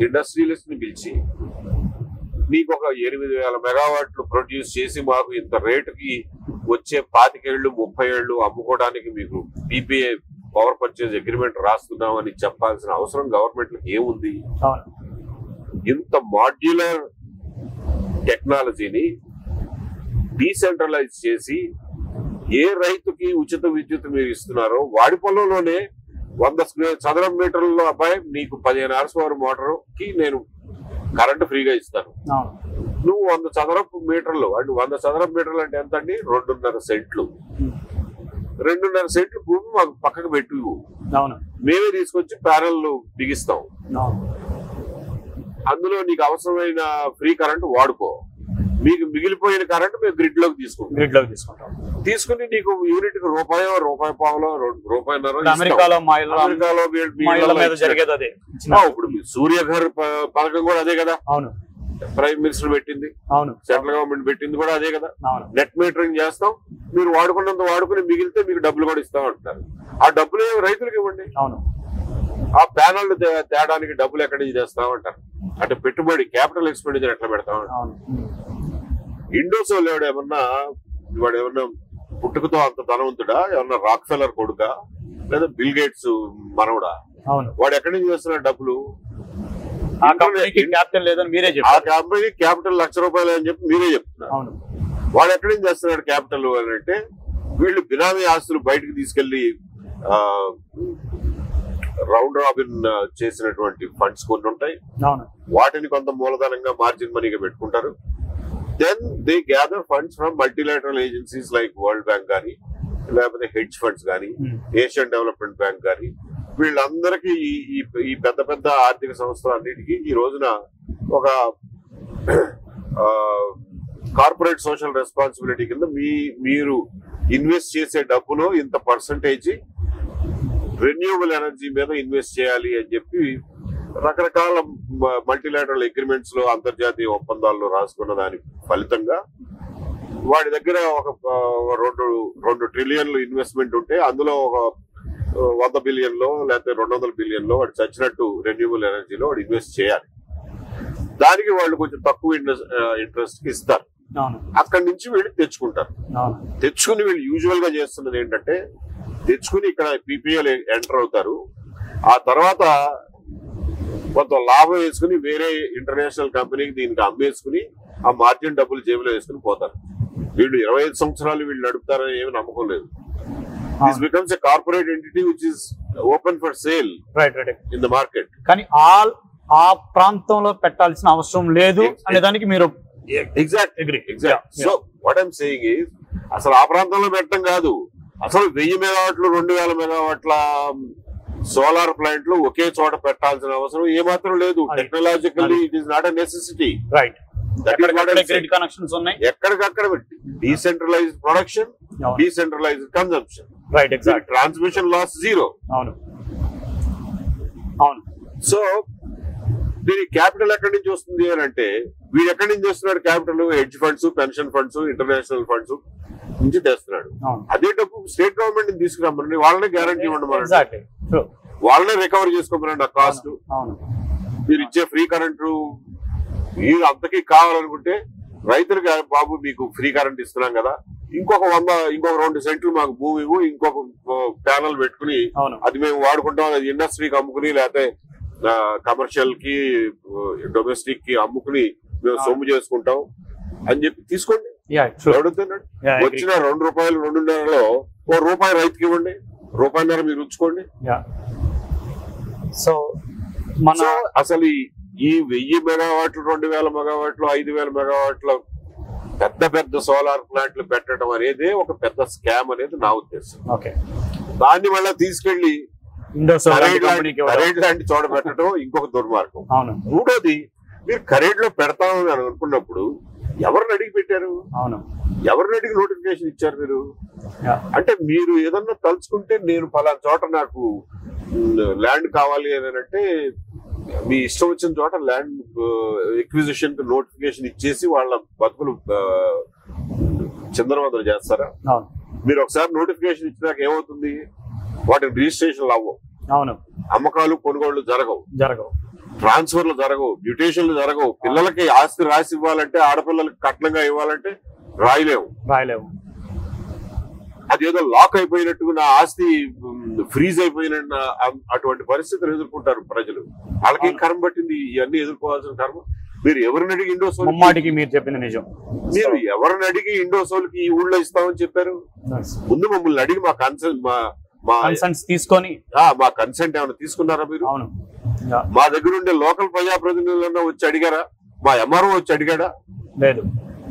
ఇండస్ట్రియలిస్ట్ ని పిలిచి మీకు ఒక 8000 మెగావాట్లు ప్రొడ్యూస్ చేసి మాకు ఇంత రేటుకి వచ్చే 25 ఏళ్ళు 30 ఏళ్ళు అమ్ముకోవడానికి మీకు PPA పవర్ పర్చేజ్ అగ్రిమెంట్ రాస్తున్నామని చెప్పాల్సిన అవసరం గవర్నమెంట్కి ఏముంది? ఇంత మాడ్యులర్ టెక్నాలజీని డీసెంట్రలైజ్ చేసి ఏ రైతుకి ఉచిత విద్యుత్ మీరు ఇస్తున్నారో వాడి పొలంలోనే 100 చదరపు మీటర్లలో అబ్బాయి నీకు 15 horsepower మోటార్ కి నేను కరెంట్ ఫ్రీగా ఇస్తాను. నువ్వు 100 చదరపు మీటర్లు అంటే 100 చదరపు మీటర్లు అంటే ఎంత అండి? 2.5 సెంట్లు. 2.5 సెంట్లు భూమి మాకు పక్కకు పెట్టి మేమే తీసుకొచ్చి ప్యానెల్ బిగిస్తాం. అందులో నీకు అవసరమైన ఫ్రీ కరెంట్ వాడుకో. మీకు మిగిలిపోయిన కరెంట్ మేము గ్రిడ్ లోకి తీసుకుంటాం. తీసుకుని నీకు యూనిట్ కి ₹1.5 అమెరికాలో ఇప్పుడు సూర్యఘర్ పథకం కూడా అదే కదా, ప్రైమ్ మినిస్టర్ పెట్టింది, సెంట్రల్ గవర్నమెంట్ పెట్టింది కూడా అదే కదా. నెట్ మీటరింగ్ చేస్తాం, మీరు వాడుకున్నంత వాడుకుని మిగిలితే మీకు డబ్బులు కూడా ఇస్తాం అంటున్నారు. ఆ డబ్బులు రైతులకు ఇవ్వండి. ఆ ప్యానల్ తేడానికి డబ్బులు ఎక్కడి నుంచి తెస్తామంటారు. అంటే పెట్టుబడి క్యాపిటల్ ఎక్స్పెండిచర్ ఎట్లా పెడతామంటారు. ఇండోసోల్ వాడు ఏమన్నా పుట్టుకతో అంత ధనవంతుడా? ఏమన్నా రాక్ఫెల్లర్ కొడుకా లేదా బిల్ గేట్స్ మనవడా? వాడు ఎక్కడి నుంచి చేస్తున్నాడు డబ్బులు? ఆ కంపెనీకి క్యాపిటల్ లేదని మీరే చెప్పారు. ఆ కంపెనీ క్యాపిటల్ ₹1,00,000 అని చెప్పి మీరే చెప్తున్నారు. వాడు ఎక్కడి నుంచి చేస్తున్నాడు క్యాపిటల్ అని అంటే వీళ్ళు బినామీ ఆస్తులు బయటకు తీసుకెళ్లి రౌండ్ రాబిన్ చేసినటువంటి ఫండ్స్ కొన్ని ఉంటాయి. వాటిని కొంత మూలధనంగా మార్జిన్ మనీగా పెట్టుకుంటారు. Then they gather funds from multilateral agencies like World Bank కానీ లేకపోతే హెడ్జ్ ఫండ్స్ కానీ ఏషియన్ డెవలప్మెంట్ బ్యాంక్ కానీ వీళ్ళందరికీ ఈ పెద్ద పెద్ద ఆర్థిక సంస్థలు అన్నిటికీ ఈ రోజున ఒక కార్పొరేట్ సోషల్ రెస్పాన్సిబిలిటీ కింద మీరు ఇన్వెస్ట్ చేసే డబ్బులో ఇంత పర్సంటేజ్ రెన్యూవబుల్ ఎనర్జీ మీద ఇన్వెస్ట్ చేయాలి అని చెప్పి రకరకాల మల్టీలాటరల్ అగ్రిమెంట్స్ లో అంతర్జాతీయ ఒప్పందాల్లో రాసుకున్న దాని ఫలితంగా వాడి దగ్గర ఒక 2 ట్రిలియన్లు ఇన్వెస్ట్మెంట్ ఉంటే అందులో ఒక 100 బిలియన్లో లేకపోతే 200 బిలియన్లో వాడు చచ్చినట్టు రెన్యూబుల్ ఎనర్జీలో వాడు ఇన్వెస్ట్ చేయాలి. దానికి వాళ్ళు కొంచెం తక్కువ ఇంట్రెస్ట్ ఇస్తారు. అక్కడి నుంచి వీళ్ళు తెచ్చుకుంటారు. తెచ్చుకుని వీళ్ళు యూజువల్ గా చేస్తున్నది ఏంటంటే తెచ్చుకుని ఇక్కడ పీపీఎల్ ఎంటర్ అవుతారు. ఆ తర్వాత కొంత లాభం వేసుకుని వేరే ఇంటర్నేషనల్ కంపెనీకి దీనికి అమ్మేసుకుని ఆ మార్జిన్ డబ్బులు జేబులో వేసుకుని పోతారు. వీళ్ళు 25 సంవత్సరాలు వీళ్ళు నడుపుతారని ఏమి నమ్మకం లేదు. This becomes a corporate entity which is open for sale in the market. కానీ ఆ ప్రాంతంలో పెట్టాల్సిన అవసరం లేదు అనే దానికి మీరు exact. So what I'm saying is అసలు ఆ ప్రాంతంలో పెట్టడం కాదు, అసలు 1000 మెగావాట్లు 2000 మెగావాట్ల సోలార్ ప్లాంట్లు ఒకే చోట పెట్టాల్సిన అవసరం ఏమాత్రం లేదు. Technologically it is not a necessity. Right. Connections ఉన్నాయి ఎక్కడికక్కడ. Decentralised production, decentralised consumption. Right. Exact. Transmission loss 0. అవును. సో దీనికి క్యాపిటల్ ఎక్కడి నుంచి వస్తుంది అని అంటే వీడు ఎక్కడి నుంచి వస్తున్నాడు capital? Hedge funds, pension funds, international funds నుంచి తెస్తున్నాడు. అదే డబ్బు స్టేట్ గవర్నమెంట్ ని తీసుకురమ్మని వాళ్ళనే గ్యారంటీ ఇవ్వండి, వాళ్ళనే రికవర్ చేసుకోమనండి ఆ కాస్ట్. మీరు ఇచ్చే ఫ్రీ కరెంటు మీరు అంతకీ కావాలనుకుంటే రైతులకి బాబు మీకు ఫ్రీ కరెంట్ ఇస్తున్నాం కదా, ఇంకొక 2 సెంట్లు మాకు భూమి ఇవ్వు, ఇంకొక ప్యానల్ పెట్టుకుని అది మేము వాడుకుంటాం, అది ఇండస్ట్రీకి అమ్ముకుని లేకపోతే కమర్షియల్ కి డొమెస్టిక్ కి అమ్ముకుని మేము సొమ్ము చేసుకుంటాం అని చెప్పి తీసుకోండి. అడుగుతున్నాడు. వచ్చిన ₹2 2.5లో ₹1 రైతుకి ఇవ్వండి, ₹1.5 మీరు ఉంచుకోండి. సో అసలు ఈ 1000 మెగావాట్లు 2000 మెగావాట్లు 5000 మెగావాట్ల పెద్ద సోలార్ ప్లాంట్లు పెట్టడం అనేది ఒక పెద్ద స్కామ్ అనేది నా ఉద్దేశం. దాన్ని మళ్ళీ తీసుకెళ్లి కరేడ్ లాంటి చోట పెట్టడం ఇంకొక దుర్మార్గం. మూడోది, మీరు కరేడ్ లో పెడతామని అనుకున్నప్పుడు ఎవరిని అడిగి పెట్టారు? ఎవరిని అడిగి నోటిఫికేషన్ ఇచ్చారు మీరు? అంటే మీరు ఏదన్నా తలుచుకుంటే నేను పలానా చోట నాకు ల్యాండ్ కావాలి అని అంటే మీ ఇష్టం వచ్చిన చోట ల్యాండ్ ఎక్విజిషన్ కి నోటిఫికేషన్ ఇచ్చేసి వాళ్ళ బతుకులు చిందరవందలు చేస్తారా? మీరు ఒకసారి నోటిఫికేషన్ ఇచ్చినాక ఏమవుతుంది? వాటిని రిజిస్ట్రేషన్లు అవ్వవు, అమ్మకాలు కొనుగోళ్లు జరగవు, ట్రాన్స్ఫర్లు జరగవు, మ్యూటేషన్లు జరగవు. పిల్లలకి ఆస్తి రాసి ఇవ్వాలంటే, ఆడపిల్లలకి కట్నంగా ఇవ్వాలంటే రాయలేము. అదేదో లాక్ అయిపోయినట్టుగా నా ఆస్తి ఫ్రీజ్ అయిపోయిన అటువంటి పరిస్థితులు ఎదుర్కొంటారు ప్రజలు. వాళ్ళకి కర్మ పట్టింది ఇవన్నీ ఎదుర్కోవాల్సిన కర్మ. మీరు ఎవరిని అడిగి ఇండోసోల్ మీరు చెప్పిన నిజం. మీరు ఎవరిని అడిగి ఇండోసోల్ కి ఈ ఊళ్ళో ఇస్తామని చెప్పారు? ముందు మమ్మల్ని అడిగి మా కన్సెంట్ తీసుకొని మా కన్సెంట్ ఏమైనా తీసుకున్నారా మీరు? మా దగ్గర ఉండే లోకల్ ప్రజాప్రతినిధులన్నా వచ్చి అడిగారా? మా ఎంఆర్ఓ వచ్చి అడిగాడా? లేదు.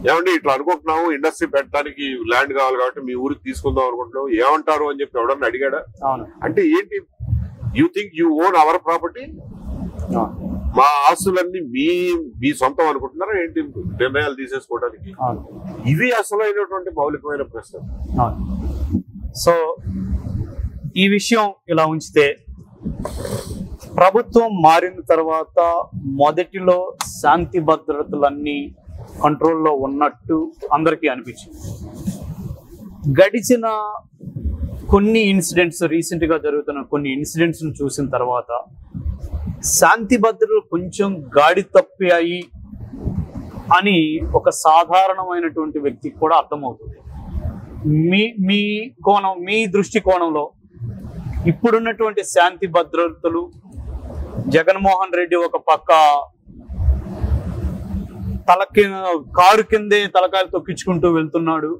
ఏమండి ఇట్లా అనుకుంటున్నాము, ఇండస్ట్రీ పెట్టడానికి ల్యాండ్ కావాలి కాబట్టి మీ ఊరికి తీసుకుందాం అనుకుంటున్నాం, ఏమంటారు అని చెప్పి ఎవడన్నా అడిగాడా? అంటే ఏంటి, you think you own our property? మా ఆస్తులన్నీ మీ సొంతం అనుకుంటున్నారా ఏంటి నిర్ణయాలు తీసేసుకోవడానికి? ఇవి అసలైనటువంటి మౌలికమైన ప్రశ్న. సో ఈ విషయం ఇలా ఉంచితే, ప్రభుత్వం మారిన తర్వాత మొదటిలో శాంతి భద్రతలన్నీ కంట్రోల్లో ఉన్నట్టు అందరికీ అనిపించింది. గడిచిన కొన్ని ఇన్సిడెంట్స్, రీసెంట్ గా జరుగుతున్న కొన్ని ఇన్సిడెంట్స్ చూసిన తర్వాత శాంతి భద్రతలు కొంచెం గాడి తప్పాయి అని ఒక సాధారణమైనటువంటి వ్యక్తికి కూడా అర్థమవుతుంది. మీ దృష్టికోణంలో ఇప్పుడున్నటువంటి శాంతి భద్రతలు, జగన్మోహన్ రెడ్డి ఒక పక్క కారు కిందే తలకాయలు తొక్కించుకుంటూ వెళ్తున్నాడు,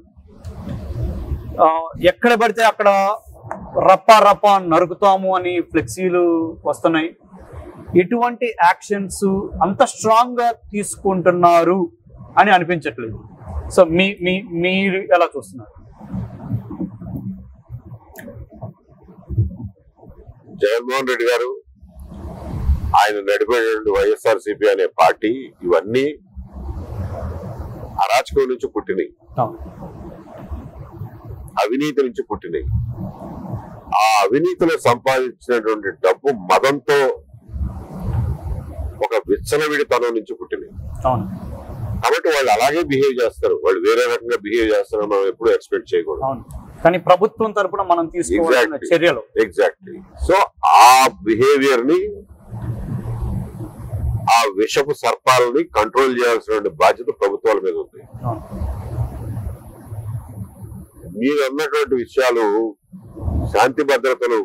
ఎక్కడ పడితే అక్కడ రప్పా నరుకుతాము అని ఫ్లెక్సీలు వస్తున్నాయి. ఎటువంటి యాక్షన్స్ అంత స్ట్రాంగ్ గా తీసుకుంటున్నారు అని అనిపించట్లేదు. సో మీరు ఎలా చూస్తున్నారు? జగన్మోహన్ రెడ్డి గారు, ఆయన నడిపేటువంటి వైఎస్ఆర్సీపీ అనే పార్టీ ఇవన్నీ అరాచకం నుంచి పుట్టినాయి, అవినీతి నుంచి పుట్టినాయి. ఆ అవినీతిలో సంపాదించినటువంటి డబ్బు మదంతో ఒక విచ్చలవిడితనం నుంచి పుట్టినవి. అవును. కాబట్టి వాళ్ళు అలాగే బిహేవ్ చేస్తారు. వాళ్ళు వేరే రకంగా బిహేవ్ చేస్తారని మనం ఎప్పుడు ఎక్స్పెక్ట్ చేయకూడదు. అవును. కానీ ప్రభుత్వం తరపున మనం తీసుకోవాల్సిన చర్యలు ఎగ్జాక్ట్లీ. సో ఆ బిహేవియర్ ని, ఆ విషపు సర్పాలని కంట్రోల్ చేయాల్సిన బాధ్యత ప్రభుత్వాల మీద ఉంది. అవును. మీరు అన్నటువంటి విషయాలు శాంతి భద్రతలు,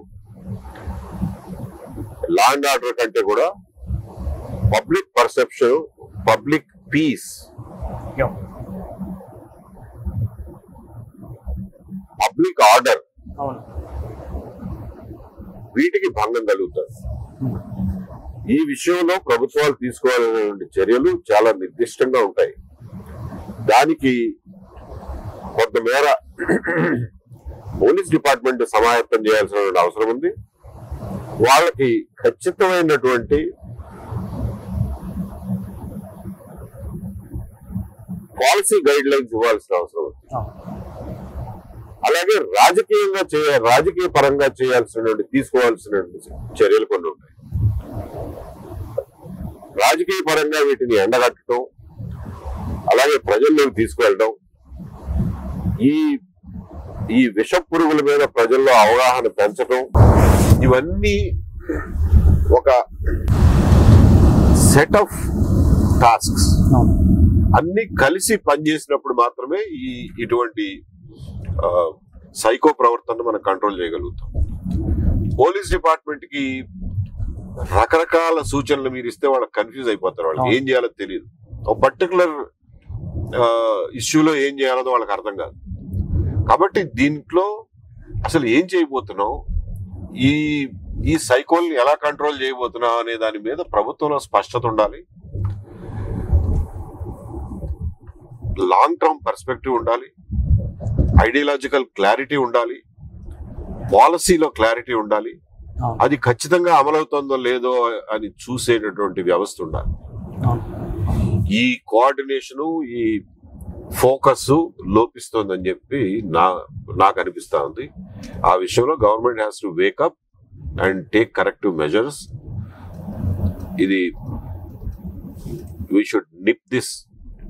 లా అండ్ ఆర్డర్ కంటే కూడా public perception, public peace, public order, అవును, వీటికి భంగం కలుగుతుంది. ఈ విషయంలో ప్రభుత్వాలు తీసుకోవాలనేటువంటి చర్యలు చాలా నిర్దిష్టంగా ఉంటాయి. దానికి కొంతమేర పోలీస్ డిపార్ట్మెంట్ సమాయత్తం చేయాల్సిన అవసరం ఉంది. వాళ్ళకి ఖచ్చితమైనటువంటి పాలసీ గైడ్ లైన్స్ ఇవ్వాల్సిన అవసరం ఉంది. అలాగే రాజకీయ పరంగా తీసుకోవాల్సిన చర్యలు కొన్ని ఉంటాయి. రాజకీయ పరంగా వీటిని ఎండగట్టడం, అలాగే ప్రజల్లోకి తీసుకువెళ్ళడం, ఈ విష పురుగుల మీద ప్రజల్లో అవగాహన పెంచడం, ఇవన్నీ ఒక సెట్ ఆఫ్ టాస్క్స్ అన్ని కలిసి పనిచేసినప్పుడు మాత్రమే ఇటువంటి సైకో ప్రవర్తన మనం కంట్రోల్ చేయగలుగుతాం. పోలీస్ డిపార్ట్మెంట్ కి రకరకాల సూచనలు మీరు ఇస్తే వాళ్ళకి కన్ఫ్యూజ్ అయిపోతారు. వాళ్ళకి ఏం చేయాలో తెలియదు. ఒక పర్టికులర్ ఇష్యూలో ఏం చేయాలో వాళ్ళకి అర్థం కాదు. కాబట్టి దీంట్లో అసలు ఏం చేయబోతున్నావు, ఈ సైకోల్ని ఎలా కంట్రోల్ చేయబోతున్నావు అనే దాని మీద ప్రభుత్వంలో స్పష్టత ఉండాలి. లాంగ్ టర్మ్ పర్స్పెక్టివ్ ఉండాలి, ఐడియాలజికల్ క్లారిటీ ఉండాలి, పాలసీలో క్లారిటీ ఉండాలి. అది ఖచ్చితంగా అమలవుతుందో లేదో అని చూసేటటువంటి వ్యవస్థ ఉండాలి. ఈ కోఆర్డినేషను, ఈ ఫోకస్ లోపిస్తోందని చెప్పి నాకు అనిపిస్తా ఉంది. ఆ విషయంలో government has to wake up and take corrective measures. ఇది we should nip this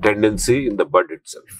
tendency in the bud itself.